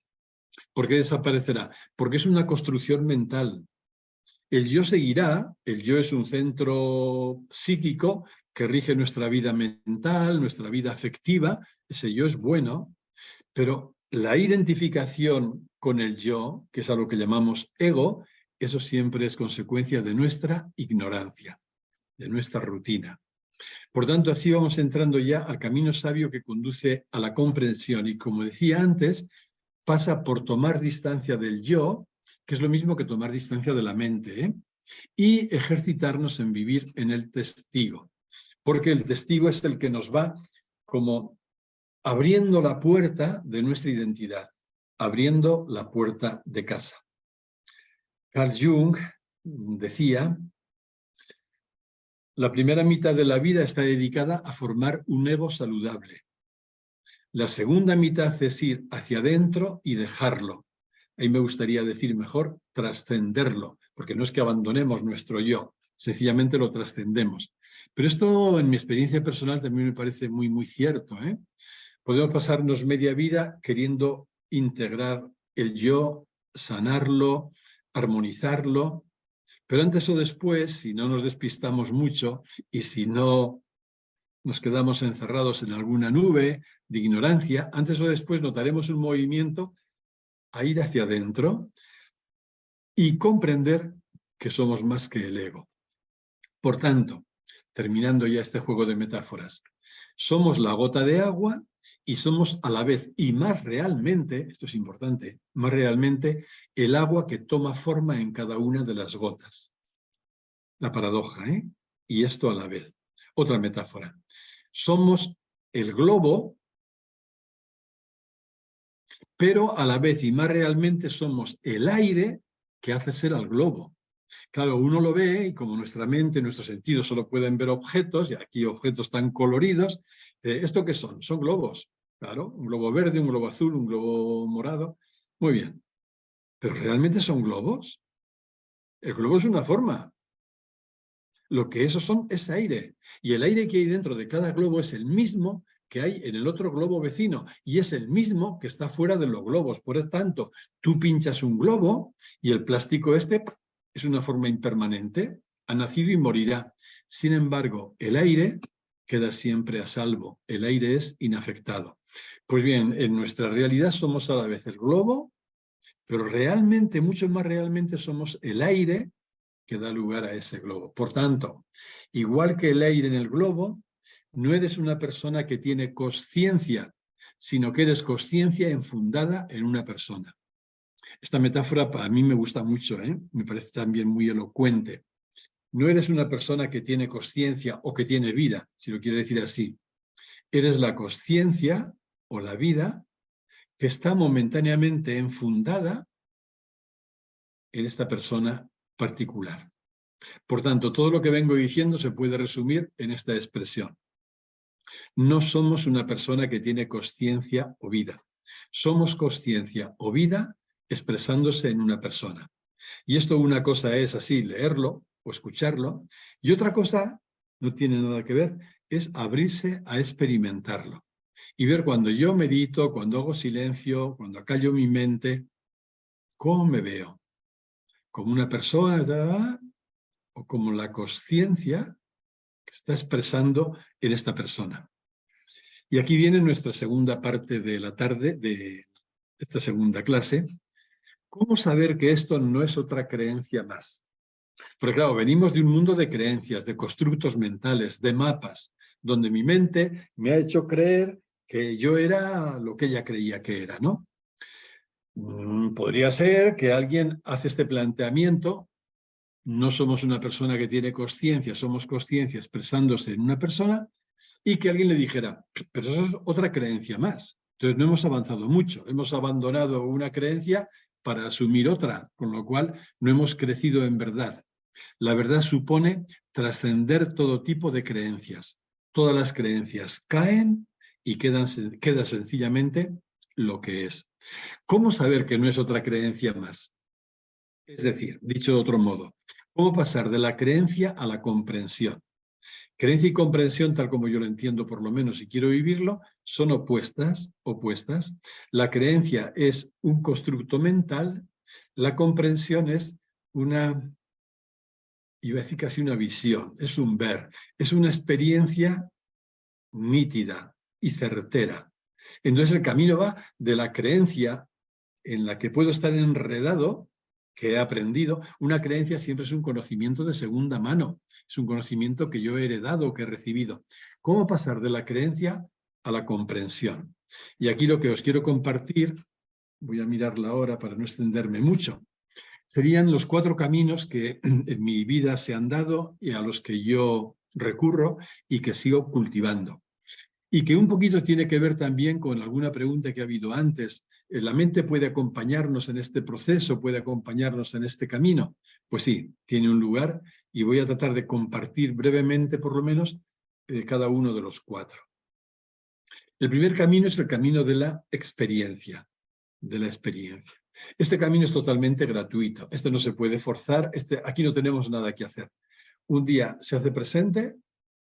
¿Por qué desaparecerá? Porque es una construcción mental. El yo seguirá, el yo es un centro psíquico que rige nuestra vida mental, nuestra vida afectiva, ese yo es bueno, pero la identificación con el yo, que es a lo que llamamos ego, eso siempre es consecuencia de nuestra ignorancia, de nuestra rutina. Por tanto, así vamos entrando ya al camino sabio que conduce a la comprensión y, como decía antes, pasa por tomar distancia del yo, que es lo mismo que tomar distancia de la mente, ¿eh?, y ejercitarnos en vivir en el testigo, porque el testigo es el que nos va como abriendo la puerta de nuestra identidad, abriendo la puerta de casa. Carl Jung decía: la primera mitad de la vida está dedicada a formar un ego saludable. La segunda mitad es ir hacia adentro y dejarlo. Ahí me gustaría decir mejor trascenderlo, porque no es que abandonemos nuestro yo, sencillamente lo trascendemos. Pero esto, en mi experiencia personal, también me parece muy, muy cierto, ¿eh? Podemos pasarnos media vida queriendo integrar el yo, sanarlo, armonizarlo, pero antes o después, si no nos despistamos mucho y si no nos quedamos encerrados en alguna nube de ignorancia, antes o después notaremos un movimiento a ir hacia adentro y comprender que somos más que el ego. Por tanto, terminando ya este juego de metáforas, somos la gota de agua y somos a la vez, y más realmente, esto es importante, más realmente el agua que toma forma en cada una de las gotas. La paradoja, ¿eh? Y esto a la vez. Otra metáfora. Somos el globo pero a la vez y más realmente somos el aire que hace ser al globo. Claro, uno lo ve y como nuestra mente, nuestros sentidos solo pueden ver objetos, y aquí objetos tan coloridos, ¿esto qué son? Son globos, claro, un globo verde, un globo azul, un globo morado, muy bien. ¿Pero realmente son globos? El globo es una forma. Lo que esos son es aire, y el aire que hay dentro de cada globo es el mismo que hay en el otro globo vecino, y es el mismo que está fuera de los globos. Por lo tanto, tú pinchas un globo y el plástico este es una forma impermanente, ha nacido y morirá. Sin embargo, el aire queda siempre a salvo, el aire es inafectado. Pues bien, en nuestra realidad somos a la vez el globo, pero realmente, mucho más realmente somos el aire que da lugar a ese globo. Por tanto, igual que el aire en el globo, no eres una persona que tiene consciencia, sino que eres consciencia enfundada en una persona. Esta metáfora a mí me gusta mucho, me parece también muy elocuente. No eres una persona que tiene consciencia o que tiene vida, si lo quiero decir así. Eres la consciencia o la vida que está momentáneamente enfundada en esta persona particular. Por tanto, todo lo que vengo diciendo se puede resumir en esta expresión. No somos una persona que tiene consciencia o vida. Somos consciencia o vida expresándose en una persona. Y esto una cosa es así, leerlo o escucharlo, y otra cosa, no tiene nada que ver, es abrirse a experimentarlo. Y ver cuando yo medito, cuando hago silencio, cuando acallo mi mente, cómo me veo. Como una persona, o como la consciencia que está expresando en esta persona. Y aquí viene nuestra segunda parte de la tarde, de esta segunda clase. ¿Cómo saber que esto no es otra creencia más? Porque claro, venimos de un mundo de creencias, de constructos mentales, de mapas, donde mi mente me ha hecho creer que yo era lo que ella creía que era, ¿no? Podría ser que alguien hace este planteamiento. No somos una persona que tiene consciencia, somos consciencia expresándose en una persona, y que alguien le dijera, pero eso es otra creencia más. Entonces no hemos avanzado mucho, hemos abandonado una creencia para asumir otra, con lo cual no hemos crecido en verdad. La verdad supone trascender todo tipo de creencias. Todas las creencias caen y queda sencillamente lo que es. ¿Cómo saber que no es otra creencia más? Es decir, dicho de otro modo, ¿cómo pasar de la creencia a la comprensión? Creencia y comprensión, tal como yo lo entiendo por lo menos y quiero vivirlo, son opuestas. La creencia es un constructo mental, la comprensión es una, iba a decir casi una visión, es un ver, es una experiencia nítida y certera. Entonces el camino va de la creencia en la que puedo estar enredado, que he aprendido. Una creencia siempre es un conocimiento de segunda mano, es un conocimiento que yo he heredado, que he recibido. ¿Cómo pasar de la creencia a la comprensión? Y aquí lo que os quiero compartir, voy a mirarla ahora para no extenderme mucho, serían los 4 caminos que en mi vida se han dado y a los que yo recurro y que sigo cultivando. Y que un poquito tiene que ver también con alguna pregunta que ha habido antes. ¿La mente puede acompañarnos en este proceso, puede acompañarnos en este camino? Pues sí, tiene un lugar, y voy a tratar de compartir brevemente, por lo menos, cada uno de los 4. El primer camino es el camino de la experiencia, Este camino es totalmente gratuito, no se puede forzar, aquí no tenemos nada que hacer. Un día se hace presente,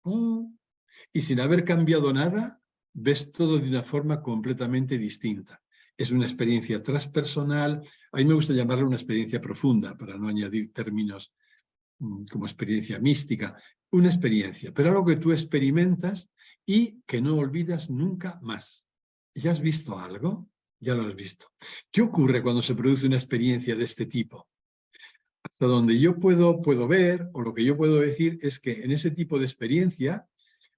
¡pum!, y sin haber cambiado nada, ves todo de una forma completamente distinta. Es una experiencia transpersonal, a mí me gusta llamarla una experiencia profunda, para no añadir términos como experiencia mística, una experiencia, pero algo que tú experimentas y que no olvidas nunca más. ¿Ya has visto algo? Ya lo has visto. ¿Qué ocurre cuando se produce una experiencia de este tipo? Hasta donde yo puedo ver, o lo que yo puedo decir, es que en ese tipo de experiencia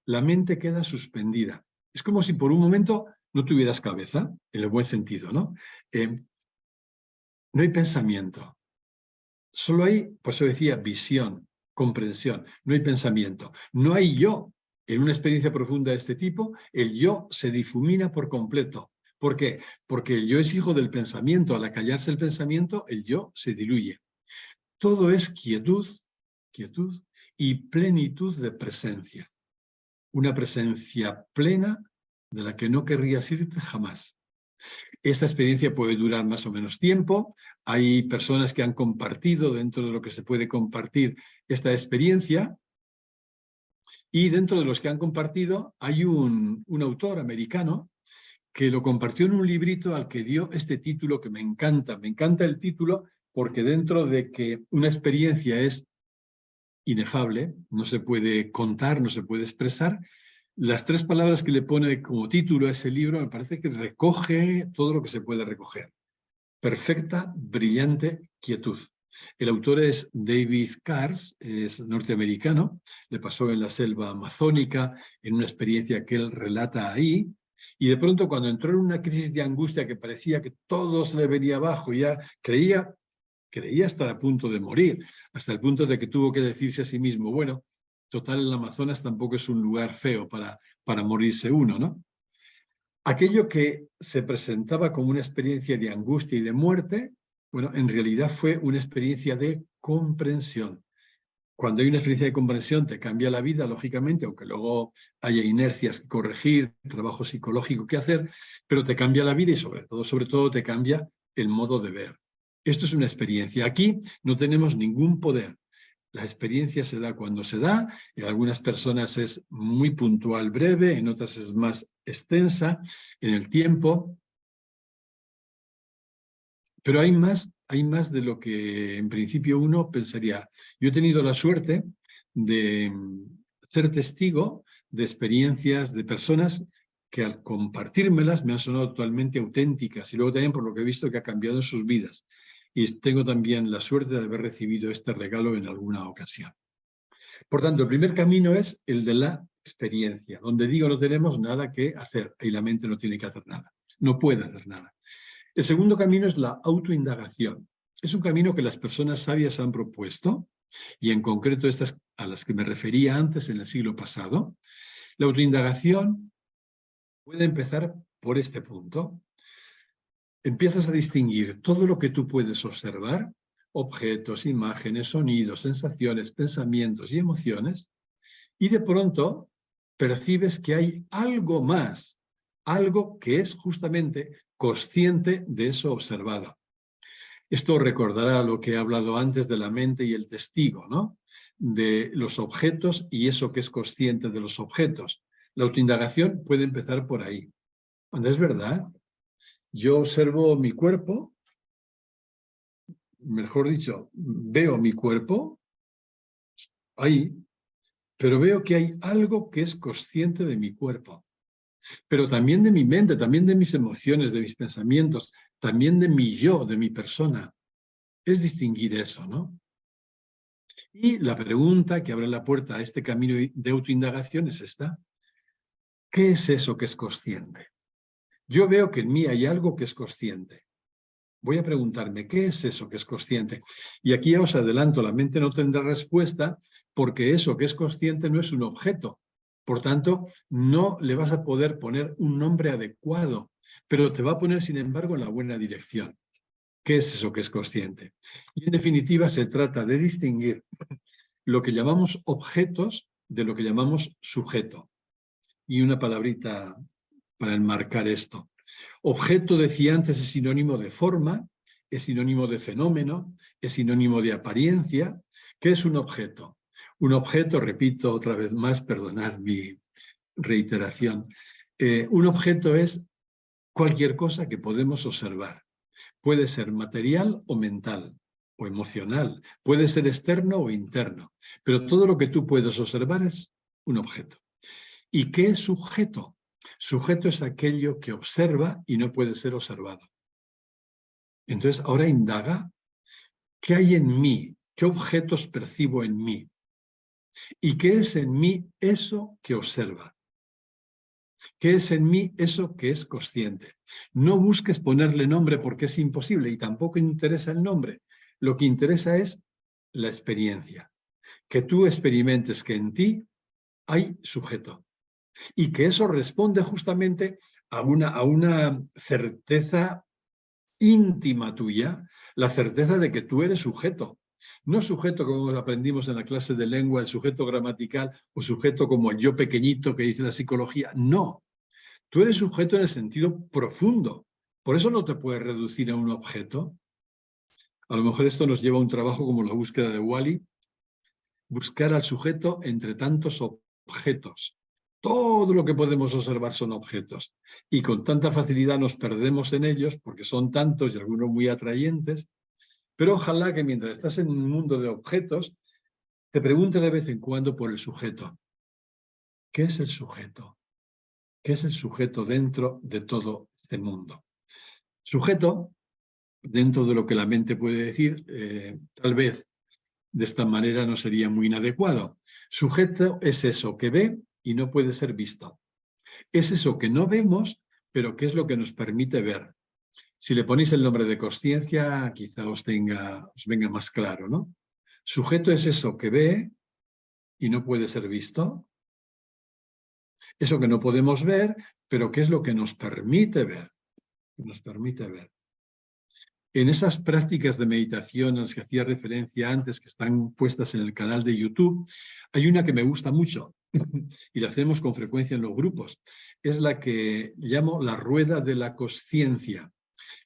la mente queda suspendida. Es como si por un momento no tuvieras cabeza, en el buen sentido, ¿no? No hay pensamiento. Solo hay, por eso decía, visión, comprensión. No hay pensamiento. No hay yo. En una experiencia profunda de este tipo, el yo se difumina por completo. ¿Por qué? Porque el yo es hijo del pensamiento. Al acallarse el pensamiento, el yo se diluye. Todo es quietud y plenitud de presencia. Una presencia plena de la que no querrías irte jamás. Esta experiencia puede durar más o menos tiempo. Hay personas que han compartido dentro de lo que se puede compartir esta experiencia. Y dentro de los que han compartido hay un autor americano que lo compartió en un librito al que dio este título que me encanta. Me encanta el título porque dentro de que una experiencia es inefable, no se puede contar, no se puede expresar, las 3 palabras que le pone como título a ese libro me parece que recoge todo lo que se puede recoger. Perfecta, brillante quietud. El autor es David Cars, es norteamericano, le pasó en la selva amazónica, en una experiencia que él relata ahí, y de pronto cuando entró en una crisis de angustia que parecía que todo se le venía abajo, ya creía estar a punto de morir, hasta el punto de que tuvo que decirse a sí mismo, bueno, total, el Amazonas tampoco es un lugar feo para morirse uno, ¿no? Aquello que se presentaba como una experiencia de angustia y de muerte, bueno, en realidad fue una experiencia de comprensión. Cuando hay una experiencia de comprensión te cambia la vida, lógicamente, aunque luego haya inercias que corregir, trabajo psicológico que hacer, pero te cambia la vida y sobre todo te cambia el modo de ver. Esto es una experiencia. Aquí no tenemos ningún poder. La experiencia se da cuando se da, en algunas personas es muy puntual, breve, en otras es más extensa en el tiempo, pero hay más de lo que en principio uno pensaría. Yo he tenido la suerte de ser testigo de experiencias de personas que al compartírmelas me han sonado totalmente auténticas y luego también por lo que he visto que ha cambiado sus vidas. Y tengo también la suerte de haber recibido este regalo en alguna ocasión. Por tanto, el primer camino es el de la experiencia, donde digo no tenemos nada que hacer y la mente no tiene que hacer nada, no puede hacer nada. El segundo camino es la autoindagación. Es un camino que las personas sabias han propuesto y en concreto estas a las que me refería antes en el siglo pasado. La autoindagación puede empezar por este punto. Empiezas a distinguir todo lo que tú puedes observar, objetos, imágenes, sonidos, sensaciones, pensamientos y emociones, y de pronto percibes que hay algo más, algo que es justamente consciente de eso observado. Esto recordará lo que he hablado antes de la mente y el testigo, ¿no? De los objetos y eso que es consciente de los objetos. La autoindagación puede empezar por ahí. Cuando es verdad, yo observo mi cuerpo, mejor dicho, veo mi cuerpo ahí, pero veo que hay algo que es consciente de mi cuerpo, pero también de mi mente, también de mis emociones, de mis pensamientos, también de mi yo, de mi persona. Es distinguir eso, ¿no? Y la pregunta que abre la puerta a este camino de autoindagación es esta. ¿Qué es eso que es consciente? Yo veo que en mí hay algo que es consciente. Voy a preguntarme, ¿qué es eso que es consciente? Y aquí ya os adelanto, la mente no tendrá respuesta porque eso que es consciente no es un objeto. Por tanto, no le vas a poder poner un nombre adecuado, pero te va a poner, sin embargo, en la buena dirección. ¿Qué es eso que es consciente? Y en definitiva se trata de distinguir lo que llamamos objetos de lo que llamamos sujeto. Y una palabrita para enmarcar esto. Objeto, decía antes, es sinónimo de forma, es sinónimo de fenómeno, es sinónimo de apariencia. ¿Qué es un objeto? Un objeto, repito otra vez más, perdonad mi reiteración, un objeto es cualquier cosa que podemos observar. Puede ser material o mental o emocional, puede ser externo o interno, pero todo lo que tú puedes observar es un objeto. ¿Y qué es sujeto? Sujeto es aquello que observa y no puede ser observado. Entonces, ahora indaga, ¿qué hay en mí? ¿Qué objetos percibo en mí? ¿Y qué es en mí eso que observa? ¿Qué es en mí eso que es consciente? No busques ponerle nombre porque es imposible y tampoco interesa el nombre. Lo que interesa es la experiencia. Que tú experimentes que en ti hay sujeto. Y que eso responde justamente a una certeza íntima tuya, la certeza de que tú eres sujeto. No sujeto como aprendimos en la clase de lengua, el sujeto gramatical, o sujeto como el yo pequeñito que dice la psicología. No, tú eres sujeto en el sentido profundo. Por eso no te puedes reducir a un objeto. A lo mejor esto nos lleva a un trabajo como la búsqueda de Wall-E, buscar al sujeto entre tantos objetos. Todo lo que podemos observar son objetos. Y con tanta facilidad nos perdemos en ellos porque son tantos y algunos muy atrayentes. Pero ojalá que mientras estás en un mundo de objetos, te preguntes de vez en cuando por el sujeto. ¿Qué es el sujeto? ¿Qué es el sujeto dentro de todo este mundo? Sujeto, dentro de lo que la mente puede decir, tal vez de esta manera no sería muy inadecuado. Sujeto es eso que ve y no puede ser visto. Es eso que no vemos, pero que es lo que nos permite ver. Si le ponéis el nombre de consciencia, quizá os venga más claro, ¿no? Sujeto es eso que ve y no puede ser visto. Eso que no podemos ver, pero que es lo que nos permite ver. Nos permite ver. En esas prácticas de meditación a las que hacía referencia antes, que están puestas en el canal de YouTube, hay una que me gusta mucho y la hacemos con frecuencia en los grupos. Es la que llamo la rueda de la consciencia.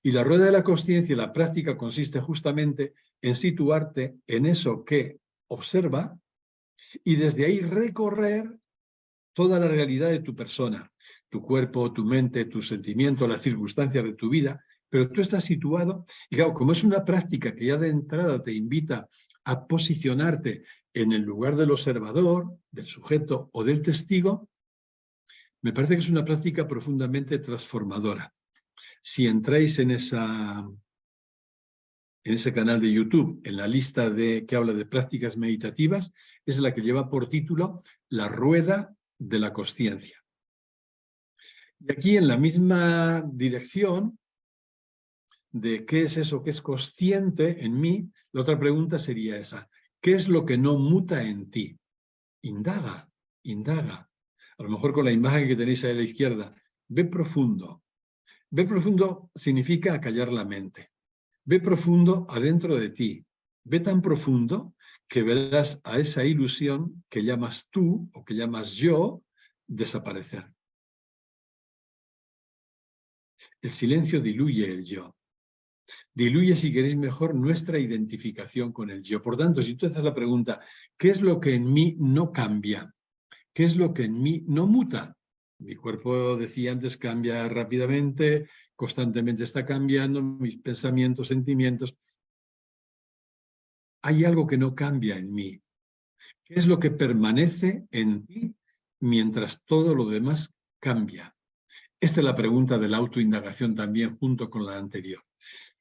Y la rueda de la consciencia, la práctica consiste justamente en situarte en eso que observa y desde ahí recorrer toda la realidad de tu persona, tu cuerpo, tu mente, tus sentimientos, las circunstancias de tu vida, pero tú estás situado, y claro, como es una práctica que ya de entrada te invita a posicionarte en el lugar del observador, del sujeto o del testigo, me parece que es una práctica profundamente transformadora. Si entráis en ese canal de YouTube, en la lista que habla de prácticas meditativas, es la que lleva por título La Rueda de la Consciencia. Y aquí en la misma dirección de qué es eso que es consciente en mí, la otra pregunta sería esa. ¿Qué es lo que no muta en ti? Indaga, indaga. A lo mejor con la imagen que tenéis ahí a la izquierda, ve profundo. Ve profundo significa acallar la mente. Ve profundo adentro de ti. Ve tan profundo que verás a esa ilusión que llamas tú o que llamas yo desaparecer. El silencio diluye el yo. Diluye, si queréis mejor, nuestra identificación con el yo. Por tanto, si tú haces la pregunta, ¿qué es lo que en mí no cambia? ¿Qué es lo que en mí no muta? Mi cuerpo, decía antes, cambia rápidamente, constantemente está cambiando, mis pensamientos, sentimientos. Hay algo que no cambia en mí. ¿Qué es lo que permanece en ti mientras todo lo demás cambia? Esta es la pregunta de la autoindagación también junto con la anterior.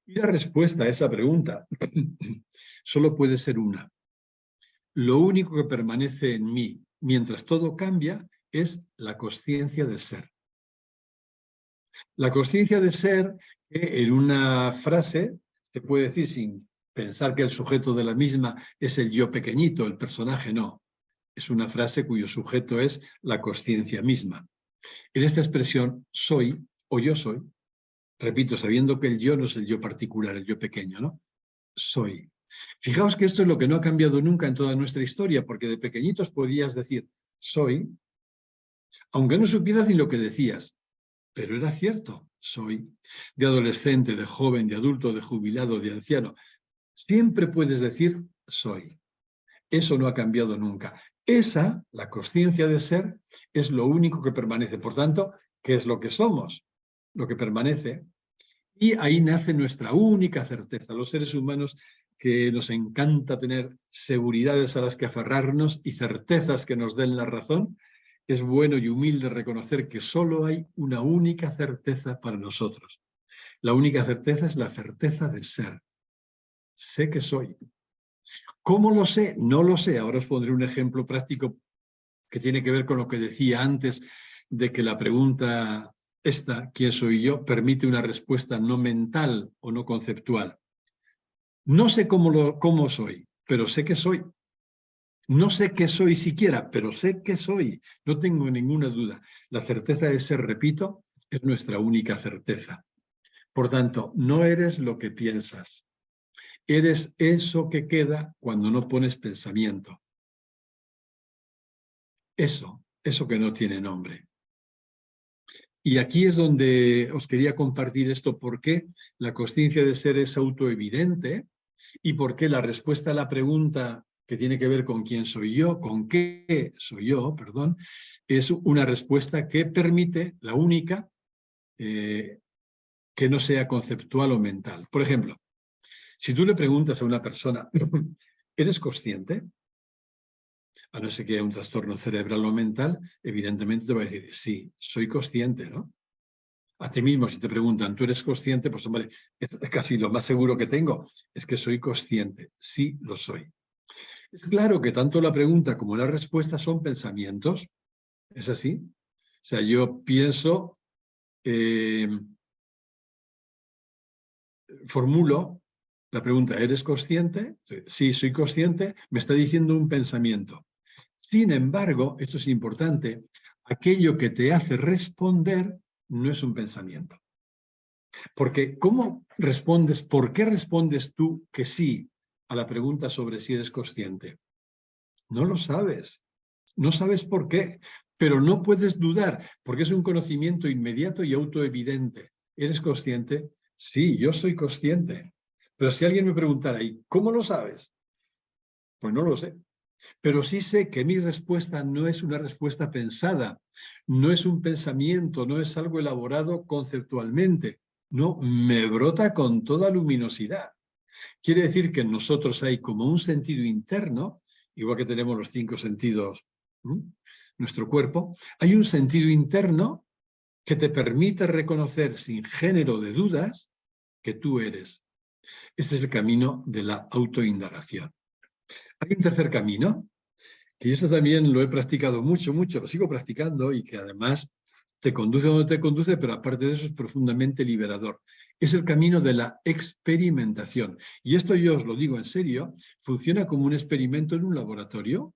Y la respuesta a esa pregunta solo puede ser una. Lo único que permanece en mí mientras todo cambia es la consciencia de ser. La consciencia de ser, que en una frase se puede decir sin pensar que el sujeto de la misma es el yo pequeñito, el personaje, no. Es una frase cuyo sujeto es la consciencia misma. En esta expresión, soy o yo soy, repito, sabiendo que el yo no es el yo particular, el yo pequeño, ¿no? Soy. Fijaos que esto es lo que no ha cambiado nunca en toda nuestra historia, porque de pequeñitos podías decir soy, aunque no supieras ni lo que decías, pero era cierto, soy. De adolescente, de joven, de adulto, de jubilado, de anciano, siempre puedes decir soy. Eso no ha cambiado nunca. Esa, la consciencia de ser, es lo único que permanece. Por tanto, ¿qué es lo que somos? Lo que permanece. Y ahí nace nuestra única certeza. Los seres humanos, que nos encanta tener seguridades a las que aferrarnos y certezas que nos den la razón, es bueno y humilde reconocer que solo hay una única certeza para nosotros. La única certeza es la certeza de ser. Sé que soy. ¿Cómo lo sé? No lo sé. Ahora os pondré un ejemplo práctico que tiene que ver con lo que decía antes de que la pregunta esta, ¿quién soy yo?, permite una respuesta no mental o no conceptual. No sé cómo soy, pero sé que soy. No sé qué soy siquiera, pero sé que soy. No tengo ninguna duda. La certeza de ser, repito, es nuestra única certeza. Por tanto, no eres lo que piensas. Eres eso que queda cuando no pones pensamiento. Eso que no tiene nombre. Y aquí es donde os quería compartir esto, por qué la consciencia de ser es autoevidente y por qué la respuesta a la pregunta que tiene que ver con quién soy yo, con qué soy yo, perdón, es una respuesta que permite, la única, que no sea conceptual o mental. Por ejemplo, si tú le preguntas a una persona, ¿eres consciente? A no ser que haya un trastorno cerebral o mental, evidentemente te va a decir, sí, soy consciente, ¿no? A ti mismo, si te preguntan, ¿tú eres consciente? Pues hombre, es casi lo más seguro que tengo, es que soy consciente. Sí, lo soy. Es claro que tanto la pregunta como la respuesta son pensamientos. ¿Es así? O sea, yo pienso, formulo la pregunta, ¿eres consciente? Sí, soy consciente. Me está diciendo un pensamiento. Sin embargo, esto es importante, aquello que te hace responder no es un pensamiento. Porque ¿cómo respondes, por qué respondes tú que sí a la pregunta sobre si eres consciente? No lo sabes. No sabes por qué, pero no puedes dudar, porque es un conocimiento inmediato y autoevidente. ¿Eres consciente? Sí, yo soy consciente. Pero si alguien me preguntara, ¿y cómo lo sabes? Pues no lo sé. Pero sí sé que mi respuesta no es una respuesta pensada, no es un pensamiento, no es algo elaborado conceptualmente. No, me brota con toda luminosidad. Quiere decir que en nosotros hay como un sentido interno, igual que tenemos los 5 sentidos, nuestro cuerpo, hay un sentido interno que te permite reconocer sin género de dudas que tú eres. Este es el camino de la autoindagación. Hay un tercer camino, que yo eso también lo he practicado mucho, lo sigo practicando y que además te conduce donde te conduce, pero aparte de eso es profundamente liberador. Es el camino de la experimentación. Y esto yo os lo digo en serio, funciona como un experimento en un laboratorio.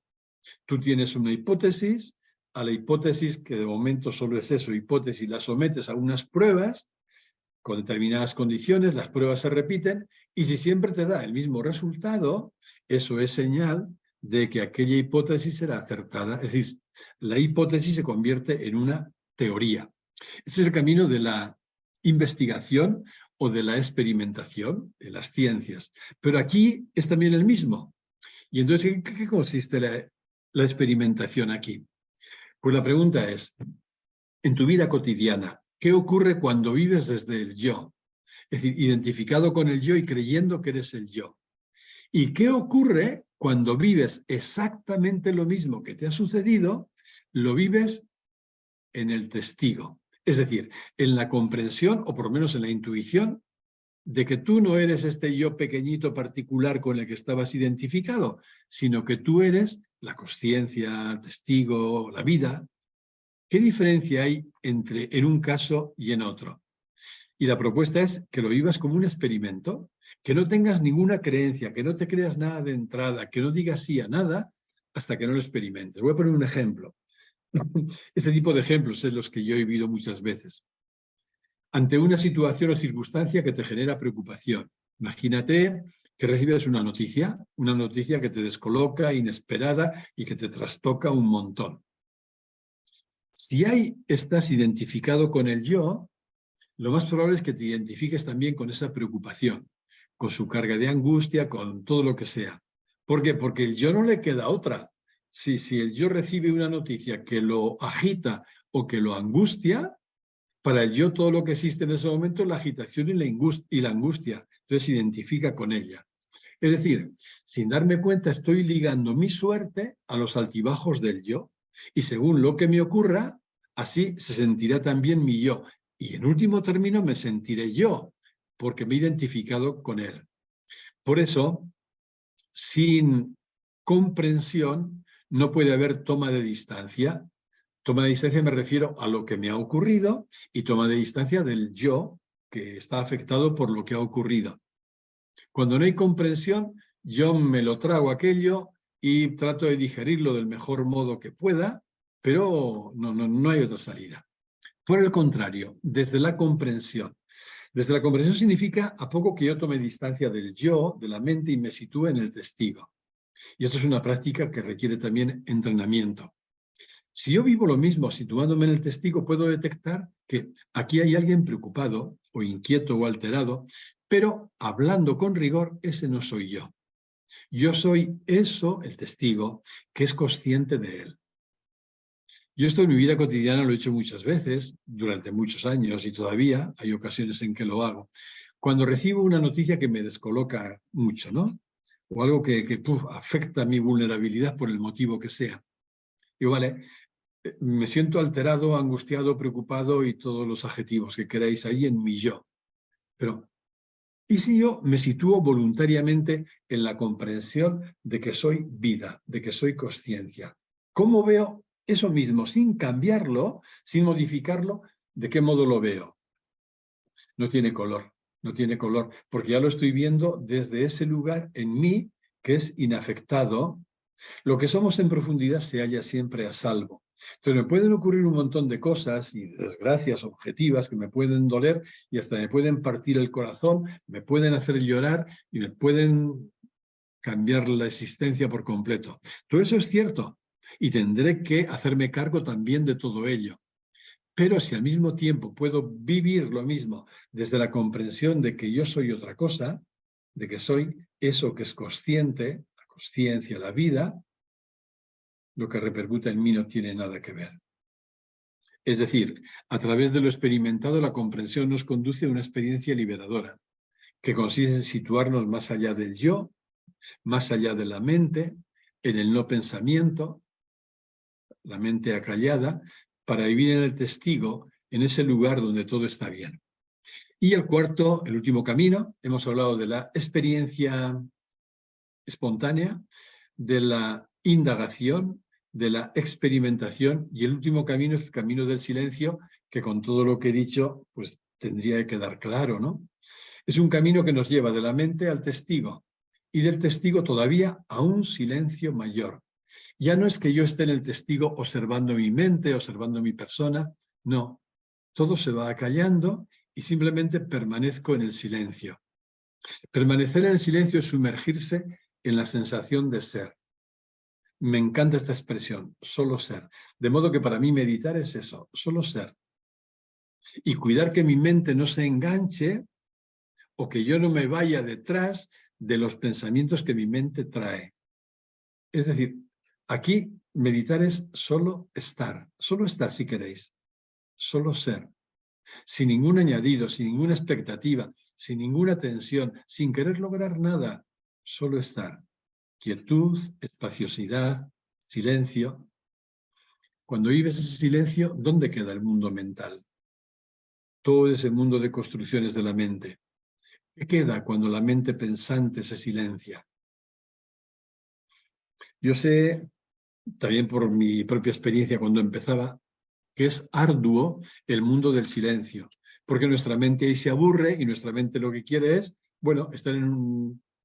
Tú tienes una hipótesis, a la hipótesis, que de momento solo es eso, hipótesis, la sometes a unas pruebas con determinadas condiciones, las pruebas se repiten, y si siempre te da el mismo resultado, eso es señal de que aquella hipótesis será acertada. Es decir, la hipótesis se convierte en una teoría. Este es el camino de la investigación o de la experimentación en las ciencias. Pero aquí es también el mismo. Y entonces, ¿en qué consiste la experimentación aquí? Pues la pregunta es, en tu vida cotidiana, ¿qué ocurre cuando vives desde el yo? Es decir, identificado con el yo y creyendo que eres el yo. ¿Y qué ocurre cuando vives exactamente lo mismo que te ha sucedido, lo vives en el testigo? Es decir, en la comprensión, o por lo menos en la intuición, de que tú no eres este yo pequeñito particular con el que estabas identificado, sino que tú eres la consciencia, el testigo, la vida. ¿Qué diferencia hay entre en un caso y en otro? Y la propuesta es que lo vivas como un experimento, que no tengas ninguna creencia, que no te creas nada de entrada, que no digas sí a nada hasta que no lo experimentes. Voy a poner un ejemplo. Este tipo de ejemplos es los que yo he vivido muchas veces. Ante una situación o circunstancia que te genera preocupación. Imagínate que recibes una noticia que te descoloca, inesperada y que te trastoca un montón. Si ahí estás identificado con el yo, lo más probable es que te identifiques también con esa preocupación, con su carga de angustia, con todo lo que sea. ¿Por qué? Porque el yo no le queda otra. Si el yo recibe una noticia que lo agita o que lo angustia, para el yo todo lo que existe en ese momento es la agitación y la angustia. Entonces se identifica con ella. Es decir, sin darme cuenta estoy ligando mi suerte a los altibajos del yo. Y según lo que me ocurra, así se sentirá también mi yo. Y en último término me sentiré yo, porque me he identificado con él. Por eso, sin comprensión, no puede haber toma de distancia. Toma de distancia me refiero a lo que me ha ocurrido y toma de distancia del yo que está afectado por lo que ha ocurrido. Cuando no hay comprensión, yo me lo trago aquello y trato de digerirlo del mejor modo que pueda, pero no hay otra salida. Por el contrario, desde la comprensión. Desde la comprensión significa a poco que yo tome distancia del yo, de la mente, y me sitúe en el testigo. Y esto es una práctica que requiere también entrenamiento. Si yo vivo lo mismo situándome en el testigo, puedo detectar que aquí hay alguien preocupado o inquieto o alterado, pero hablando con rigor, ese no soy yo. Yo soy eso, el testigo, que es consciente de él. Yo esto en mi vida cotidiana lo he hecho muchas veces, durante muchos años, y todavía hay ocasiones en que lo hago. Cuando recibo una noticia que me descoloca mucho, ¿no? O algo que afecta mi vulnerabilidad por el motivo que sea. Digo, vale, me siento alterado, angustiado, preocupado y todos los adjetivos que queráis ahí en mi yo. Pero, ¿y si yo me sitúo voluntariamente en la comprensión de que soy vida, de que soy consciencia? ¿Cómo veo eso mismo sin cambiarlo, sin modificarlo? ¿De qué modo lo veo? No tiene color, no tiene color, porque ya lo estoy viendo desde ese lugar en mí que es inafectado. Lo que somos en profundidad se halla siempre a salvo. Entonces me pueden ocurrir un montón de cosas y desgracias objetivas que me pueden doler y hasta me pueden partir el corazón, me pueden hacer llorar y me pueden cambiar la existencia por completo. Todo eso es cierto y tendré que hacerme cargo también de todo ello. Pero si al mismo tiempo puedo vivir lo mismo desde la comprensión de que yo soy otra cosa, de que soy eso que es consciente, la consciencia, la vida, lo que repercute en mí no tiene nada que ver. Es decir, a través de lo experimentado, la comprensión nos conduce a una experiencia liberadora, que consiste en situarnos más allá del yo, más allá de la mente, en el no pensamiento, la mente acallada, para vivir en el testigo, en ese lugar donde todo está bien. Y el cuarto, el último camino, hemos hablado de la experiencia espontánea, de la indagación, de la experimentación, y el último camino es el camino del silencio, que con todo lo que he dicho, pues tendría que quedar claro, ¿no? Es un camino que nos lleva de la mente al testigo, y del testigo todavía a un silencio mayor. Ya no es que yo esté en el testigo observando mi mente, observando mi persona, no. Todo se va acallando y simplemente permanezco en el silencio. Permanecer en el silencio es sumergirse en la sensación de ser. Me encanta esta expresión, solo ser. De modo que para mí meditar es eso, solo ser. Y cuidar que mi mente no se enganche o que yo no me vaya detrás de los pensamientos que mi mente trae. Es decir, aquí meditar es solo estar si queréis, solo ser. Sin ningún añadido, sin ninguna expectativa, sin ninguna tensión, sin querer lograr nada, solo estar. Quietud, espaciosidad, silencio. Cuando vives ese silencio, ¿dónde queda el mundo mental? Todo ese mundo de construcciones de la mente. ¿Qué queda cuando la mente pensante se silencia? Yo sé, también por mi propia experiencia cuando empezaba, que es arduo el mundo del silencio, porque nuestra mente ahí se aburre y nuestra mente lo que quiere es, bueno, estar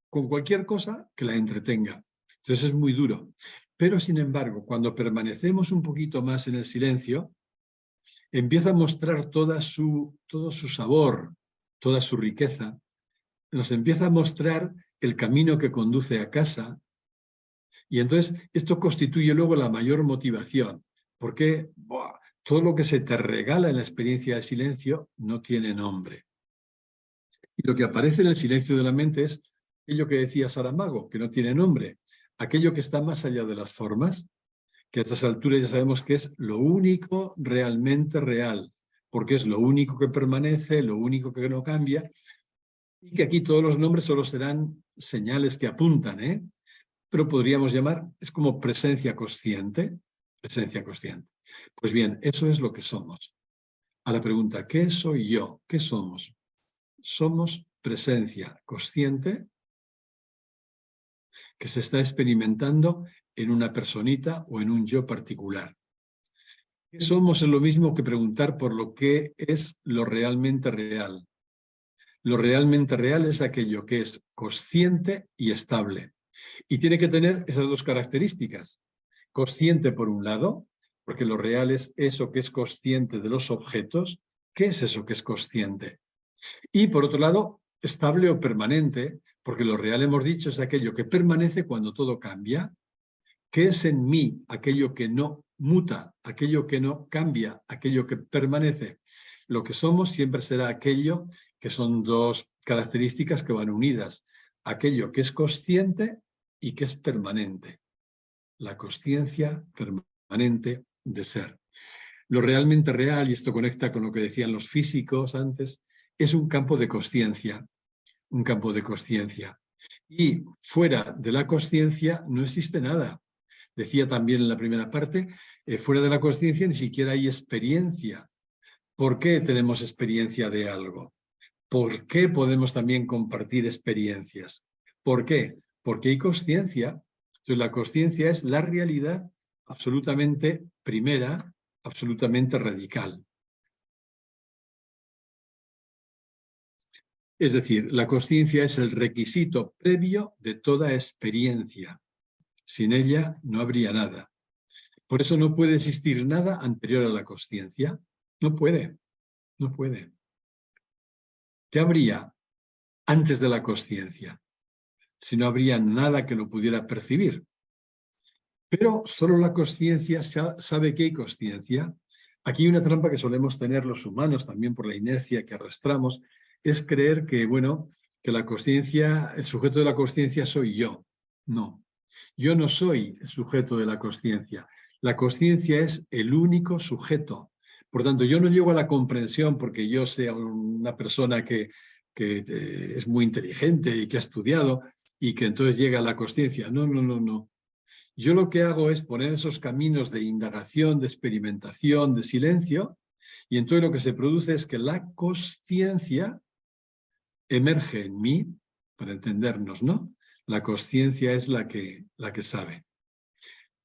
con cualquier cosa que la entretenga. Entonces es muy duro. Pero, sin embargo, cuando permanecemos un poquito más en el silencio, empieza a mostrar todo su sabor, toda su riqueza. Nos empieza a mostrar el camino que conduce a casa. Y entonces esto constituye luego la mayor motivación, porque todo lo que se te regala en la experiencia de silencio no tiene nombre. Y lo que aparece en el silencio de la mente es aquello que decía Saramago, que no tiene nombre, aquello que está más allá de las formas, que a estas alturas ya sabemos que es lo único realmente real, porque es lo único que permanece, lo único que no cambia, y que aquí todos los nombres solo serán señales que apuntan, pero podríamos llamar, es como presencia consciente, presencia consciente. Pues bien, eso es lo que somos. A la pregunta, ¿qué soy yo? ¿Qué somos? Somos presencia consciente que se está experimentando en una personita o en un yo particular. ¿Qué somos? Es lo mismo que preguntar por lo que es lo realmente real. Lo realmente real es aquello que es consciente y estable. Y tiene que tener esas dos características. Consciente por un lado porque lo real es eso que es consciente de los objetos. ¿Qué es eso que es consciente? Y por otro lado, estable o permanente, porque lo real, hemos dicho, es aquello que permanece cuando todo cambia. ¿Qué es en mí aquello que no muta, aquello que no cambia, aquello que permanece? Lo que somos siempre será aquello que son dos características que van unidas. Aquello que es consciente y que es permanente. La consciencia permanente de ser. Lo realmente real, y esto conecta con lo que decían los físicos antes, es un campo de consciencia. Un campo de consciencia. Y fuera de la consciencia no existe nada. Decía también en la primera parte, fuera de la consciencia ni siquiera hay experiencia. ¿Por qué tenemos experiencia de algo? ¿Por qué podemos también compartir experiencias? ¿Por qué? Porque hay consciencia. Entonces, la consciencia es la realidad absolutamente primera, absolutamente radical. Es decir, la consciencia es el requisito previo de toda experiencia. Sin ella no habría nada. Por eso no puede existir nada anterior a la consciencia. No puede, no puede. ¿Qué habría antes de la consciencia? Si no habría nada que lo pudiera percibir. Pero solo la consciencia sabe que hay consciencia. Aquí hay una trampa que solemos tener los humanos, también por la inercia que arrastramos, es creer que, bueno, que la consciencia, el sujeto de la consciencia soy yo. No, yo no soy el sujeto de la consciencia. La consciencia es el único sujeto. Por tanto, yo no llego a la comprensión porque yo sea una persona que es muy inteligente y que ha estudiado y que entonces llega a la consciencia. No, no, no, no. Yo lo que hago es poner esos caminos de indagación, de experimentación, de silencio, y entonces lo que se produce es que la consciencia emerge en mí, para entendernos, ¿no? La consciencia es la que sabe.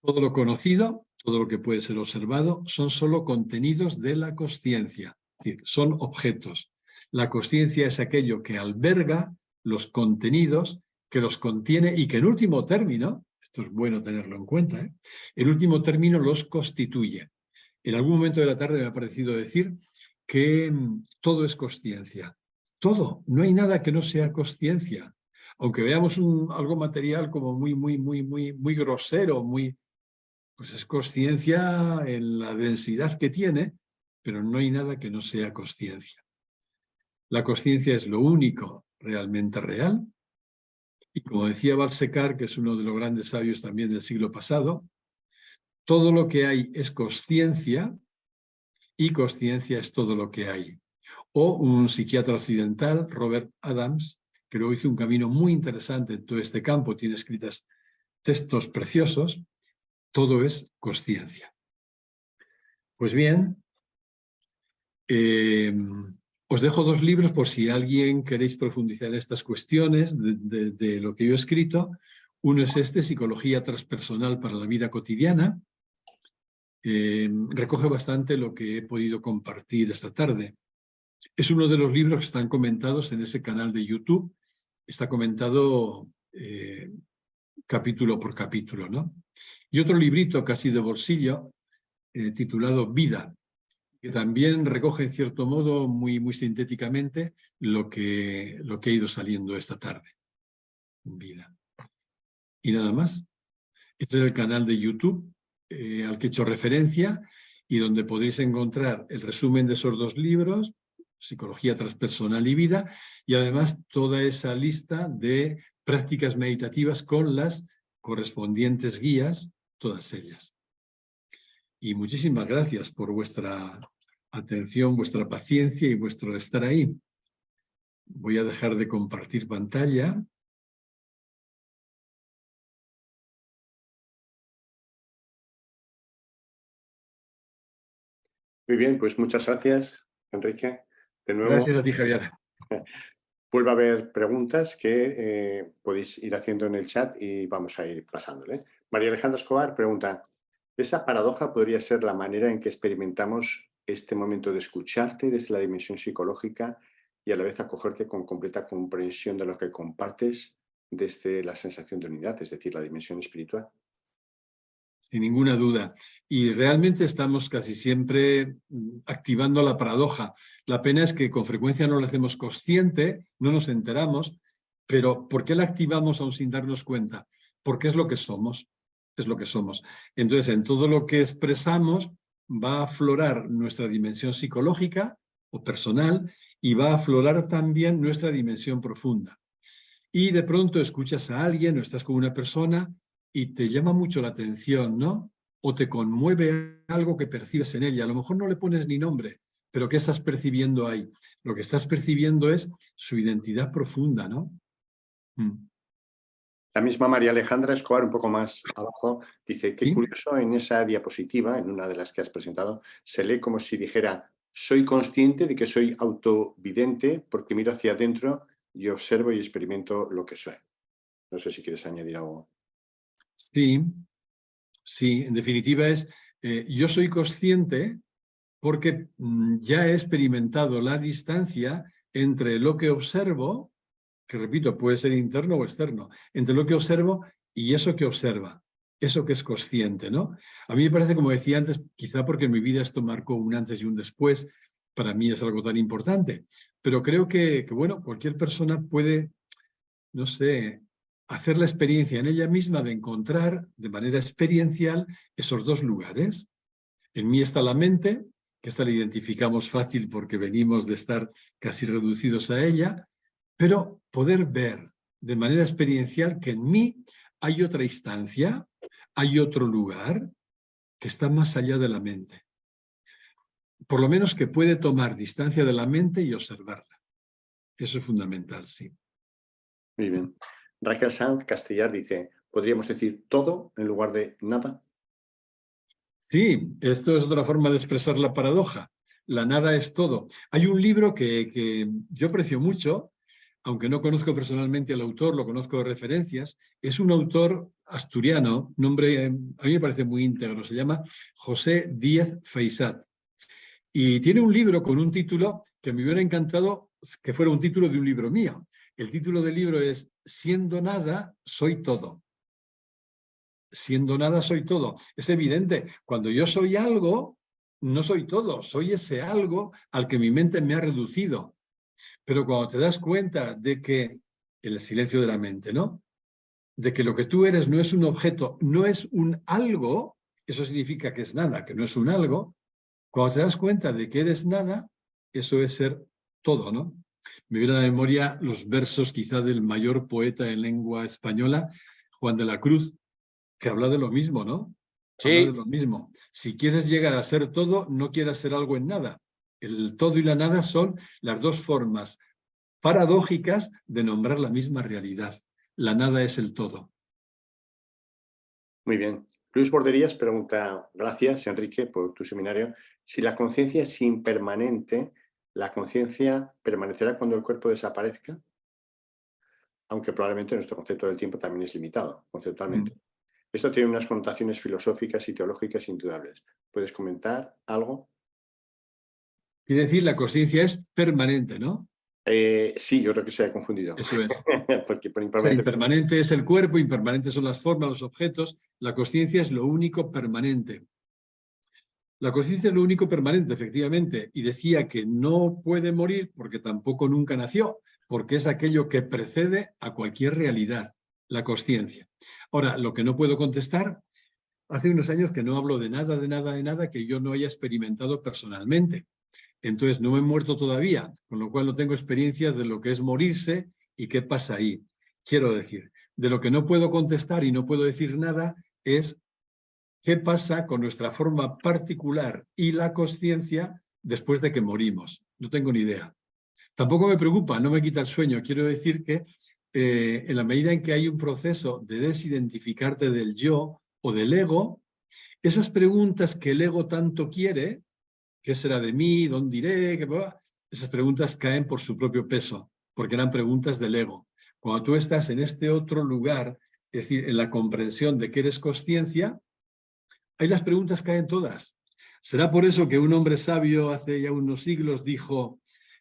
Todo lo conocido, todo lo que puede ser observado, son solo contenidos de la consciencia, es decir, son objetos. La consciencia es aquello que alberga los contenidos, que los contiene y que en último término, esto es bueno tenerlo en cuenta, en último término los constituye. En algún momento de la tarde me ha parecido decir que todo es consciencia. Todo, no hay nada que no sea consciencia. Aunque veamos algo material como muy grosero, pues es consciencia en la densidad que tiene, pero no hay nada que no sea consciencia. La consciencia es lo único realmente real. Y como decía Balsekar, que es uno de los grandes sabios también del siglo pasado, todo lo que hay es consciencia y consciencia es todo lo que hay. O un psiquiatra occidental, Robert Adams, que luego hizo un camino muy interesante en todo este campo, tiene escritas textos preciosos, todo es consciencia. Pues bien, os dejo dos libros por si alguien queréis profundizar en estas cuestiones de lo que yo he escrito. Uno es este, Psicología transpersonal para la vida cotidiana. Recoge bastante lo que he podido compartir esta tarde. Es uno de los libros que están comentados en ese canal de YouTube. Está comentado capítulo por capítulo, ¿no? Y otro librito casi de bolsillo, titulado Vida, que también recoge en cierto modo muy sintéticamente lo que ha ido saliendo esta tarde. Vida. Y nada más. Este es el canal de YouTube al que he hecho referencia y donde podéis encontrar el resumen de esos dos libros, Psicología transpersonal y Vida, y además toda esa lista de prácticas meditativas con las correspondientes guías, todas ellas. Y muchísimas gracias por vuestra atención, vuestra paciencia y vuestro estar ahí. Voy a dejar de compartir pantalla. Muy bien, pues muchas gracias, Enrique. De nuevo, Gracias a ti, Javier. vuelve a haber preguntas que podéis ir haciendo en el chat y vamos a ir pasándole. María Alejandra Escobar pregunta, ¿esa paradoja podría ser la manera en que experimentamos este momento de escucharte desde la dimensión psicológica y a la vez acogerte con completa comprensión de lo que compartes desde la sensación de unidad, es decir, la dimensión espiritual? sin ninguna duda. Y realmente estamos casi siempre activando la paradoja. La pena es que con frecuencia no lo hacemos consciente, no nos enteramos, pero ¿por qué la activamos aún sin darnos cuenta? Porque es lo que somos, es lo que somos. Entonces, en todo lo que expresamos va a aflorar nuestra dimensión psicológica o personal y va a aflorar también nuestra dimensión profunda. Y de pronto escuchas a alguien o estás con una persona y te llama mucho la atención, ¿no? O te conmueve algo que percibes en ella. A lo mejor no le pones ni nombre, pero ¿qué estás percibiendo ahí? Lo que estás percibiendo es su identidad profunda, ¿no? La misma María Alejandra Escobar, un poco más abajo, dice, qué ¿Sí? curioso, en esa diapositiva, en una de las que has presentado, se lee como si dijera, soy consciente de que soy autovidente porque miro hacia adentro y observo y experimento lo que soy. No sé si quieres añadir algo. Sí, sí, en definitiva es, yo soy consciente porque ya he experimentado la distancia entre lo que observo, que repito, puede ser interno o externo, entre lo que observo y eso que observa, eso que es consciente, ¿no? A mí me parece, como decía antes, quizá porque en mi vida esto marcó un antes y un después, para mí es algo tan importante, pero creo que bueno, cualquier persona puede, no sé, hacer la experiencia en ella misma de encontrar de manera experiencial esos dos lugares. En mí está la mente, que esta la identificamos fácil porque venimos de estar casi reducidos a ella, pero poder ver de manera experiencial que en mí hay otra instancia, hay otro lugar que está más allá de la mente. Por lo menos que puede tomar distancia de la mente y observarla. Eso es fundamental, sí. Muy bien. Raquel Sanz Castellar dice, ¿podríamos decir todo en lugar de nada? Sí, esto es otra forma de expresar la paradoja. La nada es todo. Hay un libro que yo aprecio mucho, aunque no conozco personalmente al autor, lo conozco de referencias. Es un autor asturiano, un hombre, a mí me parece muy íntegro, se llama José Díez Feisat. Y tiene un libro con un título que me hubiera encantado que fuera un título de un libro mío. El título del libro es Siendo nada, soy todo. Siendo nada, soy todo. Es evidente, cuando yo soy algo, no soy todo, soy ese algo al que mi mente me ha reducido. Pero cuando te das cuenta de que, el silencio de la mente, ¿no? De que lo que tú eres no es un objeto, no es un algo, eso significa que es nada, que no es un algo. Cuando te das cuenta de que eres nada, eso es ser todo, ¿no? Me viene a la memoria los versos quizá del mayor poeta en lengua española, Juan de la Cruz, que habla de lo mismo, ¿no? Habla de Sí, lo mismo. Si quieres llegar a ser todo, no quieras ser algo en nada. El todo y la nada son las dos formas paradójicas de nombrar la misma realidad. La nada es el todo. Muy bien. Luis Borderías pregunta, gracias Enrique por tu seminario, si la conciencia es impermanente, ¿la conciencia permanecerá cuando el cuerpo desaparezca? Aunque probablemente nuestro concepto del tiempo también es limitado, conceptualmente. Esto tiene unas connotaciones filosóficas y teológicas indudables. ¿Puedes comentar algo? Quiere decir, la conciencia es permanente, ¿no? Sí, yo creo que se ha confundido. Eso es. Porque por O sea, impermanente... impermanente es el cuerpo, impermanentes son las formas, los objetos. La conciencia es lo único permanente. La conciencia es lo único permanente, efectivamente, y decía que no puede morir porque tampoco nunca nació, porque es aquello que precede a cualquier realidad, la conciencia. Ahora, lo que no puedo contestar, hace unos años que no hablo de nada, de nada, de nada que yo no haya experimentado personalmente. Entonces, no me he muerto todavía, con lo cual no tengo experiencias de lo que es morirse y qué pasa ahí. Quiero decir, de lo que no puedo contestar y no puedo decir nada es qué pasa con nuestra forma particular y la conciencia después de que morimos. No tengo ni idea. Tampoco me preocupa, no me quita el sueño. Quiero decir que en la medida en que hay un proceso de desidentificarte del yo o del ego, esas preguntas que el ego tanto quiere, ¿qué será de mí? ¿Dónde iré? Esas preguntas caen por su propio peso, porque eran preguntas del ego. Cuando tú estás en este otro lugar, es decir, en la comprensión de que eres consciencia, ahí las preguntas caen todas. ¿Será por eso que un hombre sabio hace ya unos siglos dijo,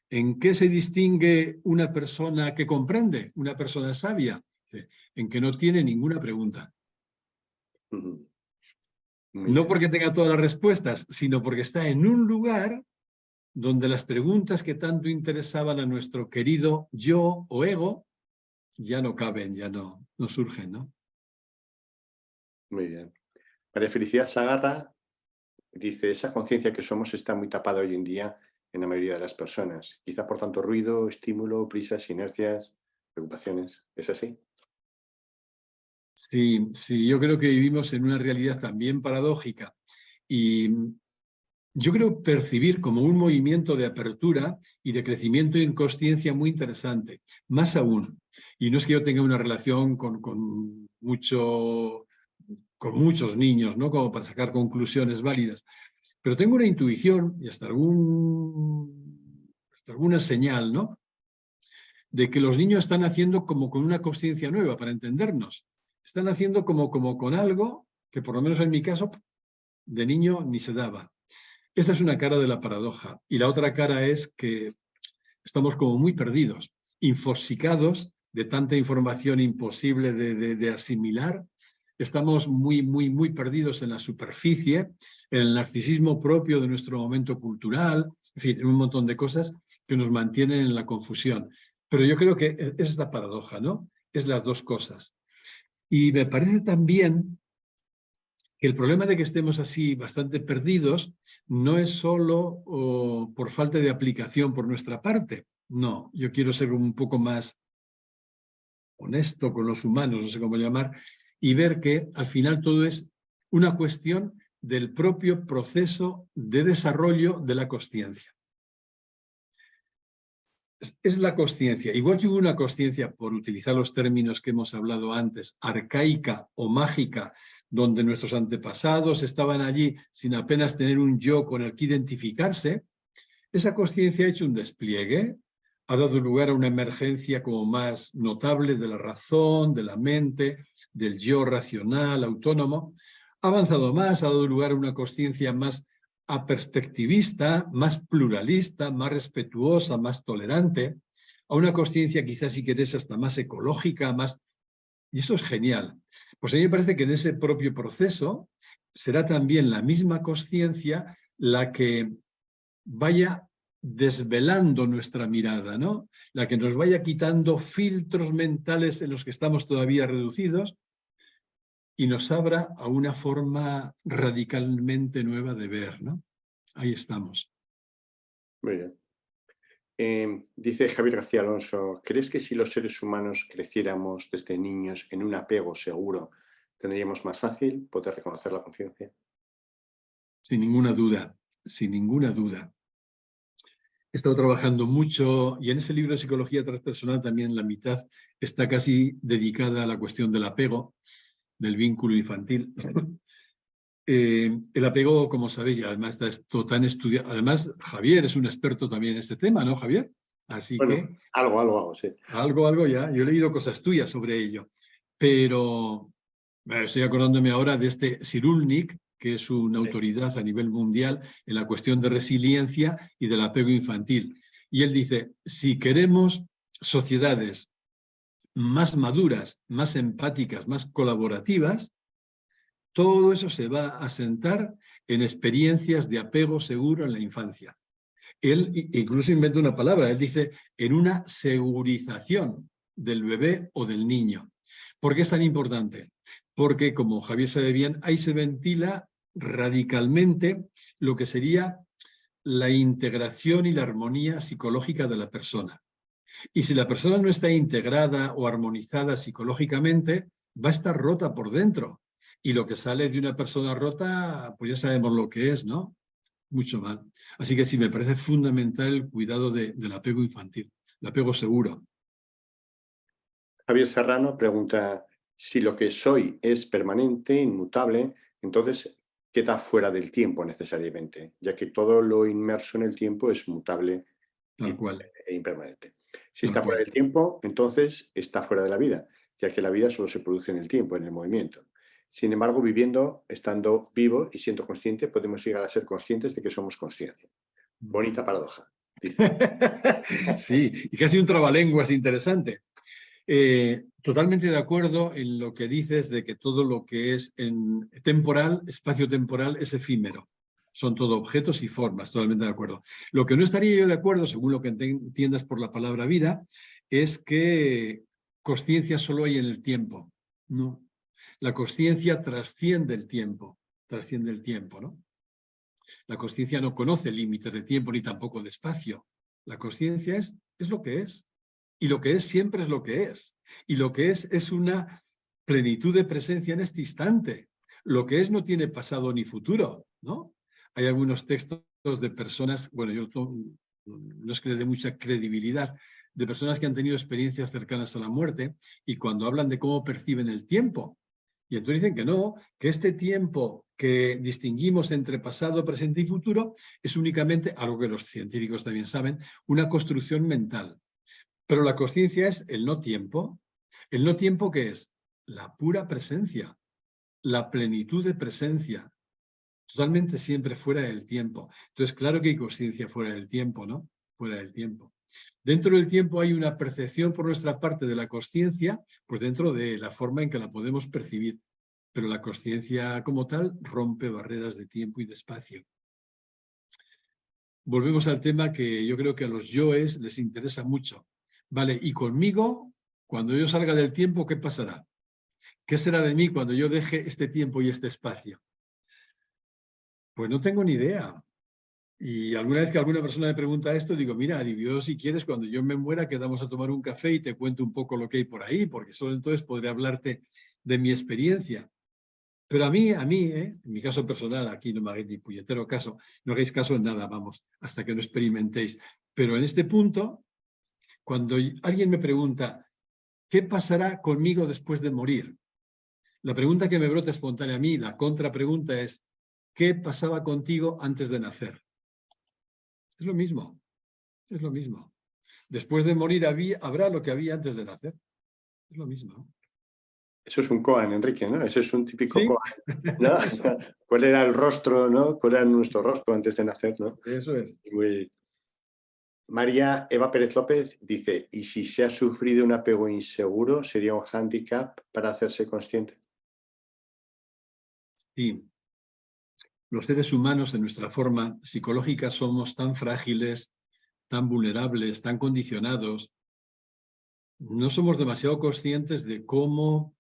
¿en qué se distingue una persona que comprende, una persona sabia? En que no tiene ninguna pregunta. Muy No bien. porque tenga todas las respuestas, sino porque está en un lugar donde las preguntas que tanto interesaban a nuestro querido yo o ego ya no caben, ya no surgen, ¿no? Muy bien. María Felicidad Sagarra dice, esa conciencia que somos está muy tapada hoy en día en la mayoría de las personas. Quizá por tanto ruido, estímulo, prisas, inercias, preocupaciones. ¿Es así? Sí, sí, yo creo que vivimos en una realidad también paradójica y yo creo percibir como un movimiento de apertura y de crecimiento en consciencia muy interesante, más aún. Y no es que yo tenga una relación con muchos niños, ¿no? Como para sacar conclusiones válidas, pero tengo una intuición y hasta alguna señal, ¿no? De que los niños están haciendo como con una consciencia nueva, para entendernos. Están haciendo como con algo que por lo menos en mi caso de niño ni se daba. Esta es una cara de la paradoja. Y la otra cara es que estamos como muy perdidos, infosicados de tanta información imposible de asimilar. Estamos muy perdidos en la superficie, en el narcisismo propio de nuestro momento cultural, en fin, en un montón de cosas que nos mantienen en la confusión. Pero yo creo que es la paradoja, ¿no? Es las dos cosas. Y me parece también que el problema de que estemos así bastante perdidos no es solo por falta de aplicación por nuestra parte. No, yo quiero ser un poco más honesto con los humanos, no sé cómo llamar, y ver que al final todo es una cuestión del propio proceso de desarrollo de la consciencia. Es la consciencia, igual que hubo una consciencia, por utilizar los términos que hemos hablado antes, arcaica o mágica, donde nuestros antepasados estaban allí sin apenas tener un yo con el que identificarse, esa consciencia ha hecho un despliegue, ha dado lugar a una emergencia como más notable de la razón, de la mente, del yo racional, autónomo, ha avanzado más, ha dado lugar a una consciencia más aperspectivista, más pluralista, más respetuosa, más tolerante, a una consciencia quizás si querés hasta más ecológica, más... Y eso es genial. Pues a mí me parece que en ese propio proceso será también la misma consciencia la que vaya desvelando nuestra mirada, ¿no? La que nos vaya quitando filtros mentales en los que estamos todavía reducidos y nos abra a una forma radicalmente nueva de ver, ¿no? Ahí estamos. Muy bien. Dice Javier García Alonso, ¿crees que si los seres humanos creciéramos desde niños en un apego seguro, tendríamos más fácil poder reconocer la conciencia? Sin ninguna duda, sin ninguna duda. He estado trabajando mucho y en ese libro de Psicología Transpersonal también la mitad está casi dedicada a la cuestión del apego, del vínculo infantil. El apego, como sabéis, y además está esto tan estudiado. Además, Javier es un experto también en este tema, ¿no, Javier? Así Bueno, que algo, sí. algo ya. Yo he leído cosas tuyas sobre ello. Pero estoy acordándome ahora de este Cyrulnik, que es una Sí. autoridad a nivel mundial en la cuestión de resiliencia y del apego infantil. Y él dice, si queremos sociedades más maduras, más empáticas, más colaborativas, todo eso se va a asentar en experiencias de apego seguro en la infancia. Él incluso inventa una palabra, él dice en una segurización del bebé o del niño. ¿Por qué es tan importante? Porque, como Javier sabe bien, ahí se ventila radicalmente lo que sería la integración y la armonía psicológica de la persona. Y si la persona no está integrada o armonizada psicológicamente, va a estar rota por dentro. Y lo que sale de una persona rota, pues ya sabemos lo que es, ¿no? Mucho mal. Así que sí, me parece fundamental el cuidado del apego infantil, el apego seguro. Javier Serrano pregunta, si lo que soy es permanente, inmutable, entonces, ¿qué está fuera del tiempo necesariamente? Ya que todo lo inmerso en el tiempo es mutable Tal cual, e impermanente. Si tal está fuera cual. del tiempo, entonces está fuera de la vida, ya que la vida solo se produce en el tiempo, en el movimiento. Sin embargo, viviendo, estando vivo y siendo consciente, podemos llegar a ser conscientes de que somos consciencia. Bonita paradoja, dice. Sí, y casi un trabalenguas interesante. Totalmente de acuerdo en lo que dices de que todo lo que es temporal, espacio-temporal, es efímero. Son todo objetos y formas, totalmente de acuerdo. Lo que no estaría yo de acuerdo, según lo que entiendas por la palabra vida, es que consciencia solo hay en el tiempo. No. La consciencia trasciende el tiempo, ¿no? La consciencia no conoce límites de tiempo ni tampoco de espacio. La consciencia es lo que es. Y lo que es siempre es lo que es. Y lo que es una plenitud de presencia en este instante. Lo que es no tiene pasado ni futuro, ¿no? Hay algunos textos de personas, bueno, yo no es que le dé mucha credibilidad, de personas que han tenido experiencias cercanas a la muerte y cuando hablan de cómo perciben el tiempo. Y entonces dicen que no, que este tiempo que distinguimos entre pasado, presente y futuro es únicamente, algo que los científicos también saben, una construcción mental. Pero la consciencia es el no tiempo. ¿El no tiempo qué es? La pura presencia, la plenitud de presencia, totalmente siempre fuera del tiempo. Entonces, claro que hay consciencia fuera del tiempo, ¿no? Fuera del tiempo. Dentro del tiempo hay una percepción por nuestra parte de la consciencia, pues dentro de la forma en que la podemos percibir. Pero la consciencia como tal rompe barreras de tiempo y de espacio. Volvemos al tema que yo creo que a los yoes les interesa mucho. Vale, y conmigo, cuando yo salga del tiempo, ¿qué pasará? ¿Qué será de mí cuando yo deje este tiempo y este espacio? Pues no tengo ni idea. Y alguna vez que alguna persona me pregunta esto, digo, mira, yo si quieres, cuando yo me muera, quedamos a tomar un café y te cuento un poco lo que hay por ahí, porque solo entonces podré hablarte de mi experiencia. Pero a mí, en mi caso personal, aquí no me hagáis ni puñetero caso, no hagáis caso en nada, vamos, hasta que no experimentéis. Pero en este punto, cuando alguien me pregunta, ¿qué pasará conmigo después de morir? La pregunta que me brota espontánea a mí, la contrapregunta es, ¿qué pasaba contigo antes de nacer? Es lo mismo, es lo mismo. Después de morir habrá lo que había antes de nacer. Es lo mismo. Eso es un koan, Enrique, ¿no? Eso es un típico ¿Sí? koan, ¿no? ¿Cuál era el rostro, no? ¿Cuál era nuestro rostro antes de nacer, no? Eso es. Muy... María Eva Pérez López dice, ¿y si se ha sufrido un apego inseguro, sería un hándicap para hacerse consciente? Sí. Los seres humanos en nuestra forma psicológica somos tan frágiles, tan vulnerables, tan condicionados. No somos demasiado conscientes de cómo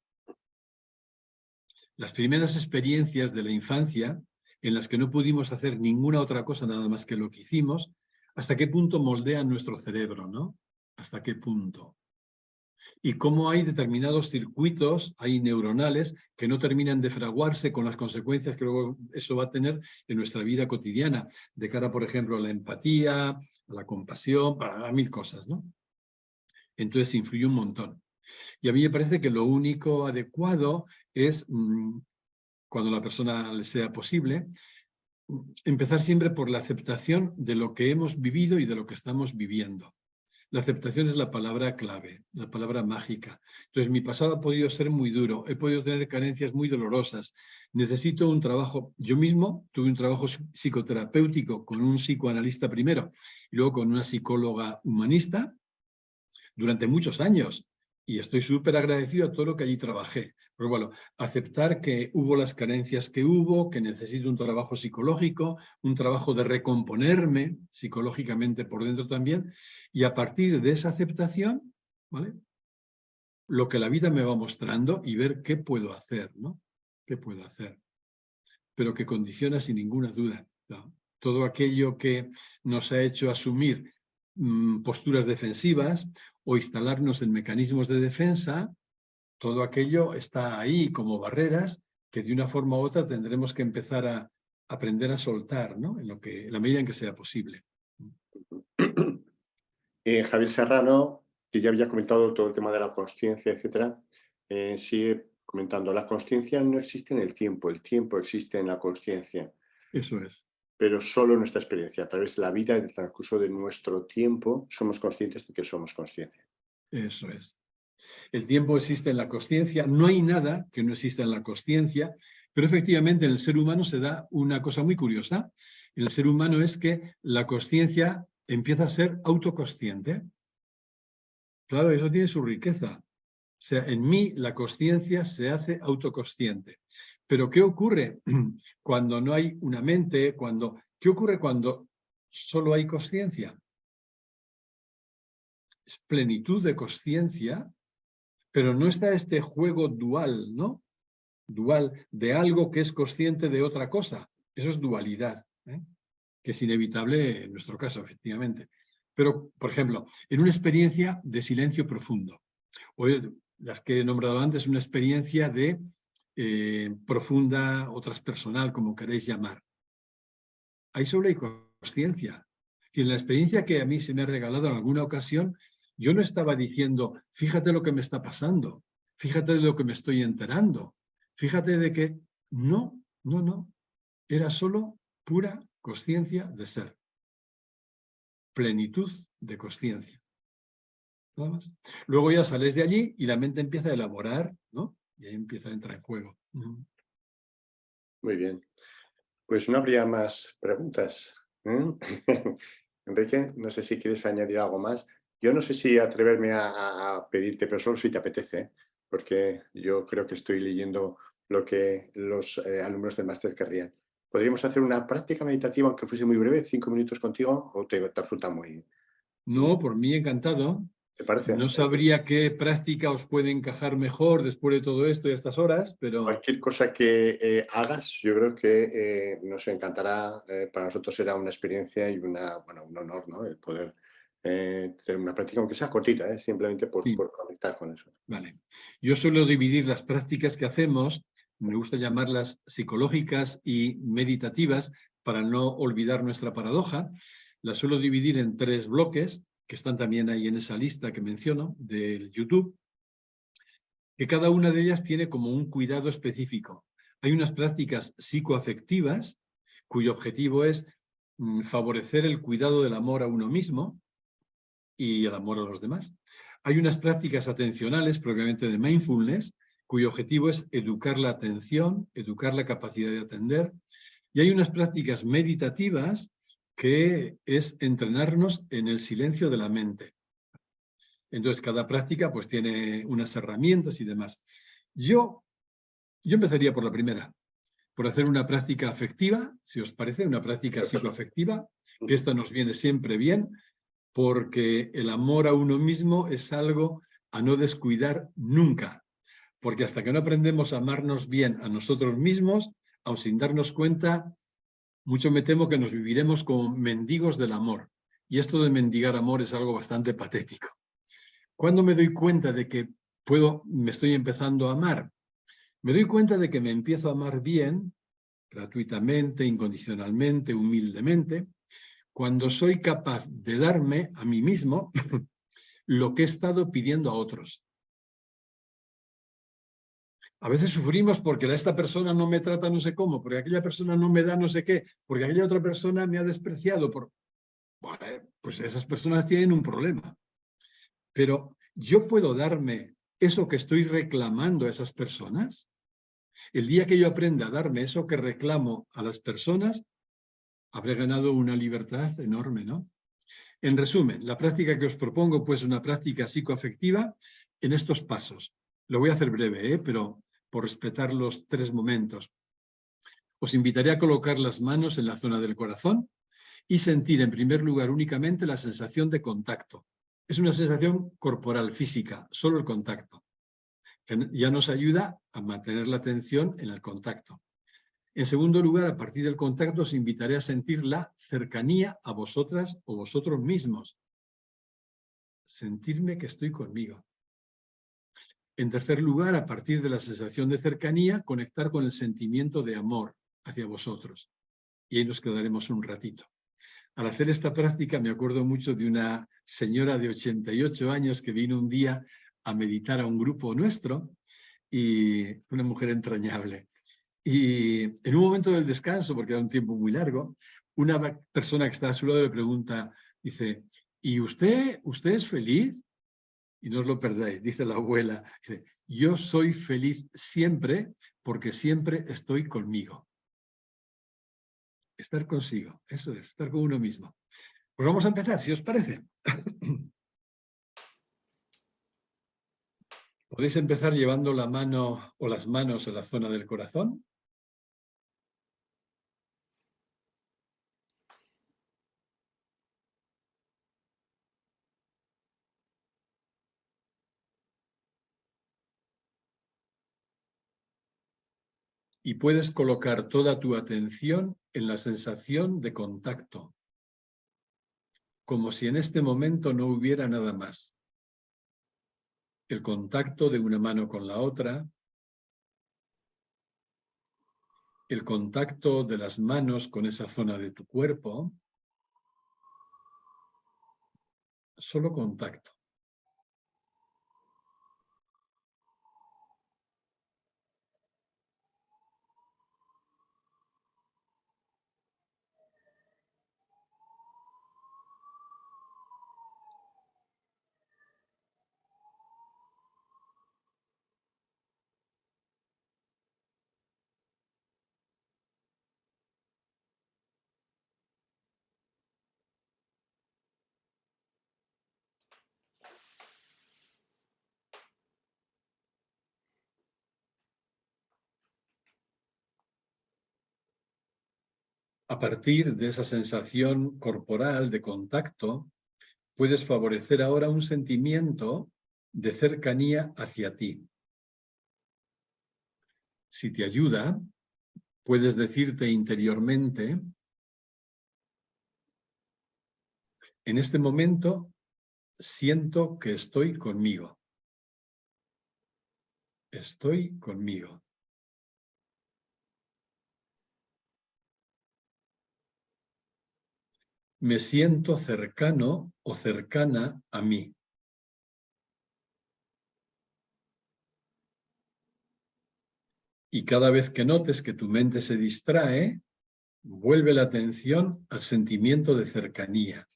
las primeras experiencias de la infancia, en las que no pudimos hacer ninguna otra cosa nada más que lo que hicimos, hasta qué punto moldean nuestro cerebro, ¿no? Hasta qué punto. Y cómo hay determinados circuitos, hay neuronales, que no terminan de fraguarse con las consecuencias que luego eso va a tener en nuestra vida cotidiana, de cara, por ejemplo, a la empatía, a la compasión, a mil cosas, ¿no? Entonces influye un montón. Y a mí me parece que lo único adecuado es, cuando la persona le sea posible, empezar siempre por la aceptación de lo que hemos vivido y de lo que estamos viviendo. La aceptación es la palabra clave, la palabra mágica. Entonces, mi pasado ha podido ser muy duro, he podido tener carencias muy dolorosas. Necesito un trabajo. Yo mismo tuve un trabajo psicoterapéutico con un psicoanalista primero y luego con una psicóloga humanista durante muchos años. Y estoy súper agradecido a todo lo que allí trabajé. Pero bueno, aceptar que hubo las carencias que hubo, que necesito un trabajo psicológico, un trabajo de recomponerme psicológicamente por dentro también, y a partir de esa aceptación, ¿vale? Lo que la vida me va mostrando y ver qué puedo hacer, ¿no? ¿Qué puedo hacer? Pero que condiciona sin ninguna duda, ¿no? Todo aquello que nos ha hecho asumir posturas defensivas o instalarnos en mecanismos de defensa, todo aquello está ahí como barreras que de una forma u otra tendremos que empezar a aprender a soltar, ¿no? En la medida en que sea posible. Javier Serrano, que ya había comentado todo el tema de la consciencia, etcétera, sigue comentando, la consciencia no existe en el tiempo existe en la consciencia. Eso es. Pero solo nuestra experiencia, a través de la vida y del transcurso de nuestro tiempo, somos conscientes de que somos consciencia. Eso es. El tiempo existe en la consciencia, no hay nada que no exista en la consciencia, pero efectivamente en el ser humano se da una cosa muy curiosa. En el ser humano es que la consciencia empieza a ser autoconsciente. Claro, eso tiene su riqueza. sea, en mí la consciencia se hace autoconsciente. Pero ¿qué ocurre cuando no hay una mente? ¿Qué ocurre cuando solo hay consciencia? Es plenitud de consciencia, pero no está este juego dual, ¿no? Dual de algo que es consciente de otra cosa. Eso es dualidad, ¿eh? Que es inevitable en nuestro caso, efectivamente. Pero, por ejemplo, en una experiencia de silencio profundo, o las que he nombrado antes, una experiencia de profunda o transpersonal, como queréis llamar. Ahí solo hay consciencia. Y en la experiencia que a mí se me ha regalado en alguna ocasión, yo no estaba diciendo, fíjate lo que me está pasando, fíjate de lo que me estoy enterando, fíjate de que no. Era solo pura consciencia de ser. Plenitud de consciencia. Nada más. Luego ya sales de allí y la mente empieza a elaborar, ¿no? Y ahí empieza a entrar en juego. Muy bien. Pues no habría más preguntas, ¿eh? Enrique, no sé si quieres añadir algo más. Yo no sé si atreverme a pedirte, pero solo si te apetece, ¿eh? Porque yo creo que estoy leyendo lo que los alumnos del máster querrían. ¿Podríamos hacer una práctica meditativa, aunque fuese muy breve, 5 minutos contigo, o te resulta muy... No, por mí encantado. ¿Te parece? No sabría qué práctica os puede encajar mejor después de todo esto y a estas horas, pero Cualquier cosa que hagas, yo creo que nos encantará. Para nosotros será una experiencia y un honor, ¿no? El poder hacer una práctica, aunque sea cortita, simplemente sí, por conectar con eso. vale. Yo suelo dividir las prácticas que hacemos, me gusta llamarlas psicológicas y meditativas, para no olvidar nuestra paradoja. Las suelo dividir en 3 bloques, que están también ahí en esa lista que menciono del YouTube, que cada una de ellas tiene como un cuidado específico. Hay unas prácticas psicoafectivas, cuyo objetivo es favorecer el cuidado del amor a uno mismo y el amor a los demás. Hay unas prácticas atencionales, propiamente de mindfulness, cuyo objetivo es educar la atención, educar la capacidad de atender. Y hay unas prácticas meditativas que es entrenarnos en el silencio de la mente. Entonces, cada práctica pues tiene unas herramientas y demás. Yo empezaría por la primera, por hacer una práctica afectiva, si os parece, una práctica psicoafectiva, que esta nos viene siempre bien, porque el amor a uno mismo es algo a no descuidar nunca, porque hasta que no aprendemos a amarnos bien a nosotros mismos, aun sin darnos cuenta, mucho me temo que nos viviremos como mendigos del amor. Y esto de mendigar amor es algo bastante patético. ¿Cuándo me doy cuenta de que me estoy empezando a amar? Me doy cuenta de que me empiezo a amar bien, gratuitamente, incondicionalmente, humildemente, cuando soy capaz de darme a mí mismo lo que he estado pidiendo a otros. A veces sufrimos porque esta persona no me trata no sé cómo, porque aquella persona no me da no sé qué, porque aquella otra persona me ha despreciado. Bueno, pues esas personas tienen un problema. Pero yo puedo darme eso que estoy reclamando a esas personas. El día que yo aprenda a darme eso que reclamo a las personas, habré ganado una libertad enorme, ¿no? En resumen, la práctica que os propongo, pues, es una práctica psicoafectiva en estos pasos. Lo voy a hacer breve, pero por respetar los 3 momentos. Os invitaré a colocar las manos en la zona del corazón y sentir, en primer lugar, únicamente la sensación de contacto. Es una sensación corporal, física, solo el contacto, que ya nos ayuda a mantener la atención en el contacto. En segundo lugar, a partir del contacto, os invitaré a sentir la cercanía a vosotras o vosotros mismos. Sentirme que estoy conmigo. En tercer lugar, a partir de la sensación de cercanía, conectar con el sentimiento de amor hacia vosotros. Y ahí nos quedaremos un ratito. Al hacer esta práctica me acuerdo mucho de una señora de 88 años que vino un día a meditar a un grupo nuestro, y una mujer entrañable. Y en un momento del descanso, porque era un tiempo muy largo, una persona que está a su lado le pregunta, dice, ¿y usted es feliz? Y no os lo perdáis, dice la abuela, dice, yo soy feliz siempre porque siempre estoy conmigo. Estar consigo, eso es, estar con uno mismo. Pues vamos a empezar, si os parece. Podéis empezar llevando la mano o las manos a la zona del corazón. Y puedes colocar toda tu atención en la sensación de contacto, como si en este momento no hubiera nada más. El contacto de una mano con la otra, el contacto de las manos con esa zona de tu cuerpo, solo contacto. A partir de esa sensación corporal de contacto, puedes favorecer ahora un sentimiento de cercanía hacia ti. Si te ayuda, puedes decirte interiormente: en este momento siento que estoy conmigo. Estoy conmigo. Me siento cercano o cercana a mí. Y cada vez que notes que tu mente se distrae, vuelve la atención al sentimiento de cercanía.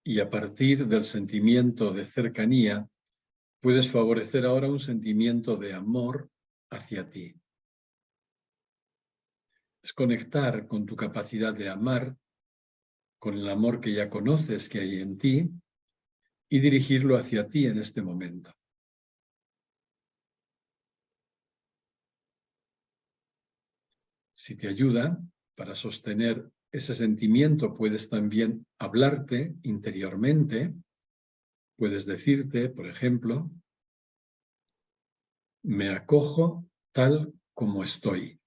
Y a partir del sentimiento de cercanía, puedes favorecer ahora un sentimiento de amor hacia ti. Es conectar con tu capacidad de amar, con el amor que ya conoces que hay en ti, y dirigirlo hacia ti en este momento. Si te ayuda para sostener ese sentimiento, puedes también hablarte interiormente. Puedes decirte, por ejemplo: me acojo tal como estoy.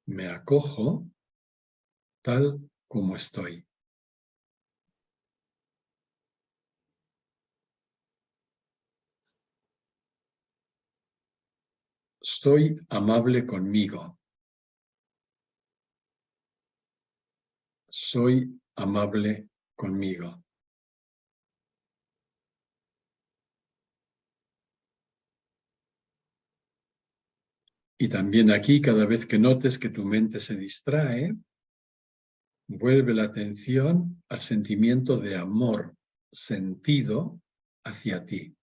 Me acojo tal como estoy. Soy amable conmigo. Soy amable conmigo. Y también aquí, cada vez que notes que tu mente se distrae, vuelve la atención al sentimiento de amor sentido hacia ti.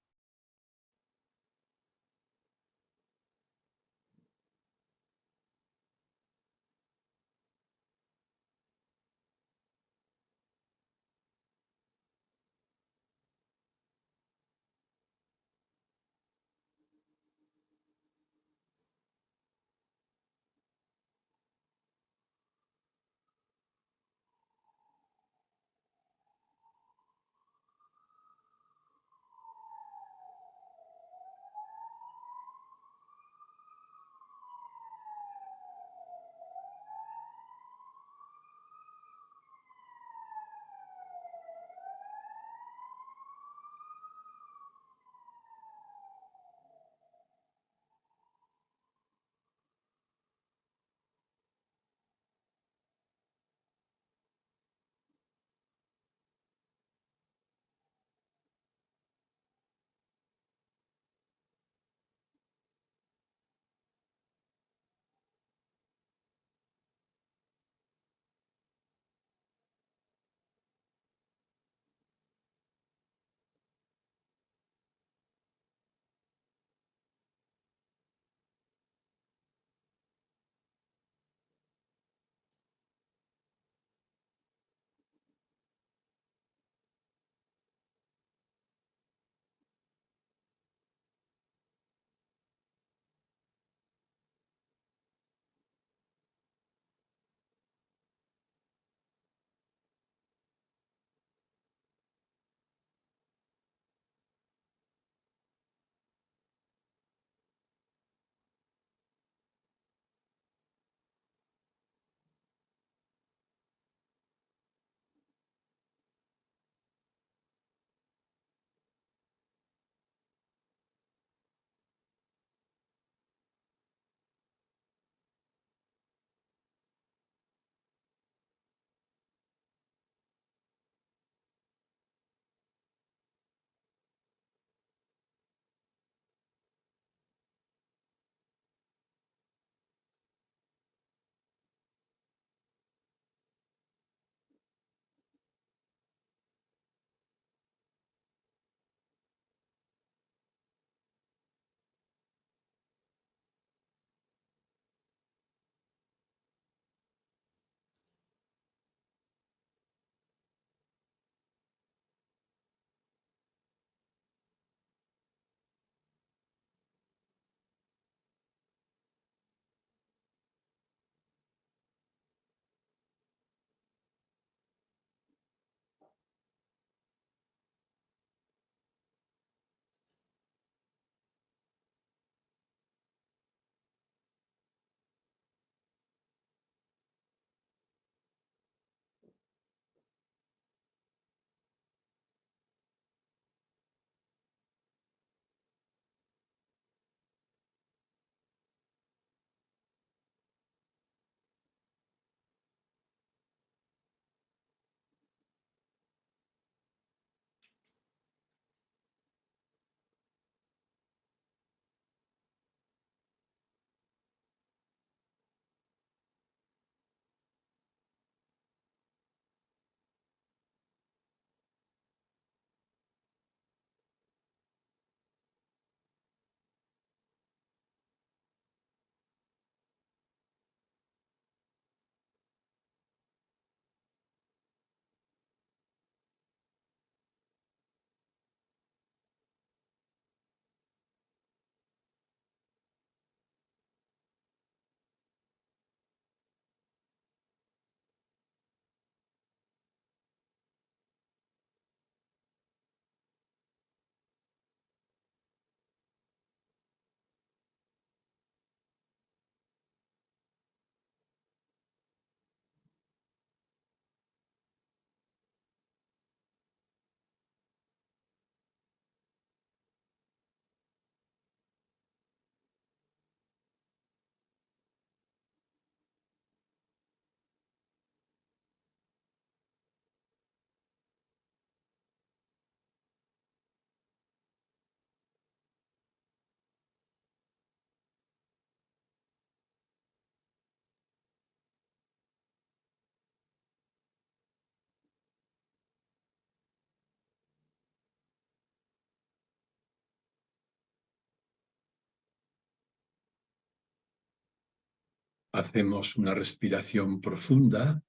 Hacemos una respiración profunda,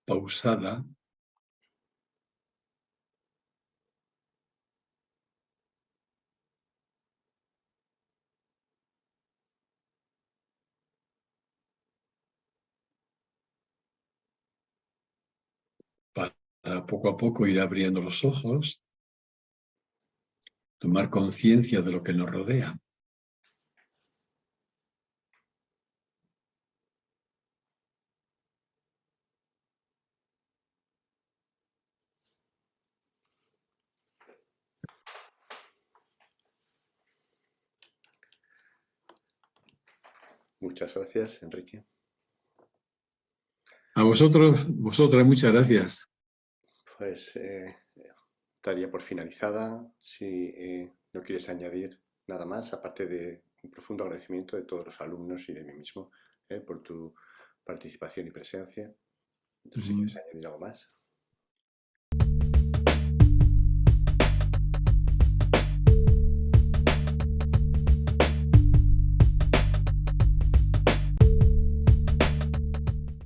pausada. Para poco a poco ir abriendo los ojos, tomar conciencia de lo que nos rodea. Muchas gracias, Enrique. A vosotras, muchas gracias. Pues daría por finalizada. Si no quieres añadir nada más, aparte de un profundo agradecimiento de todos los alumnos y de mí mismo por tu participación y presencia. Entonces, si quieres añadir algo más.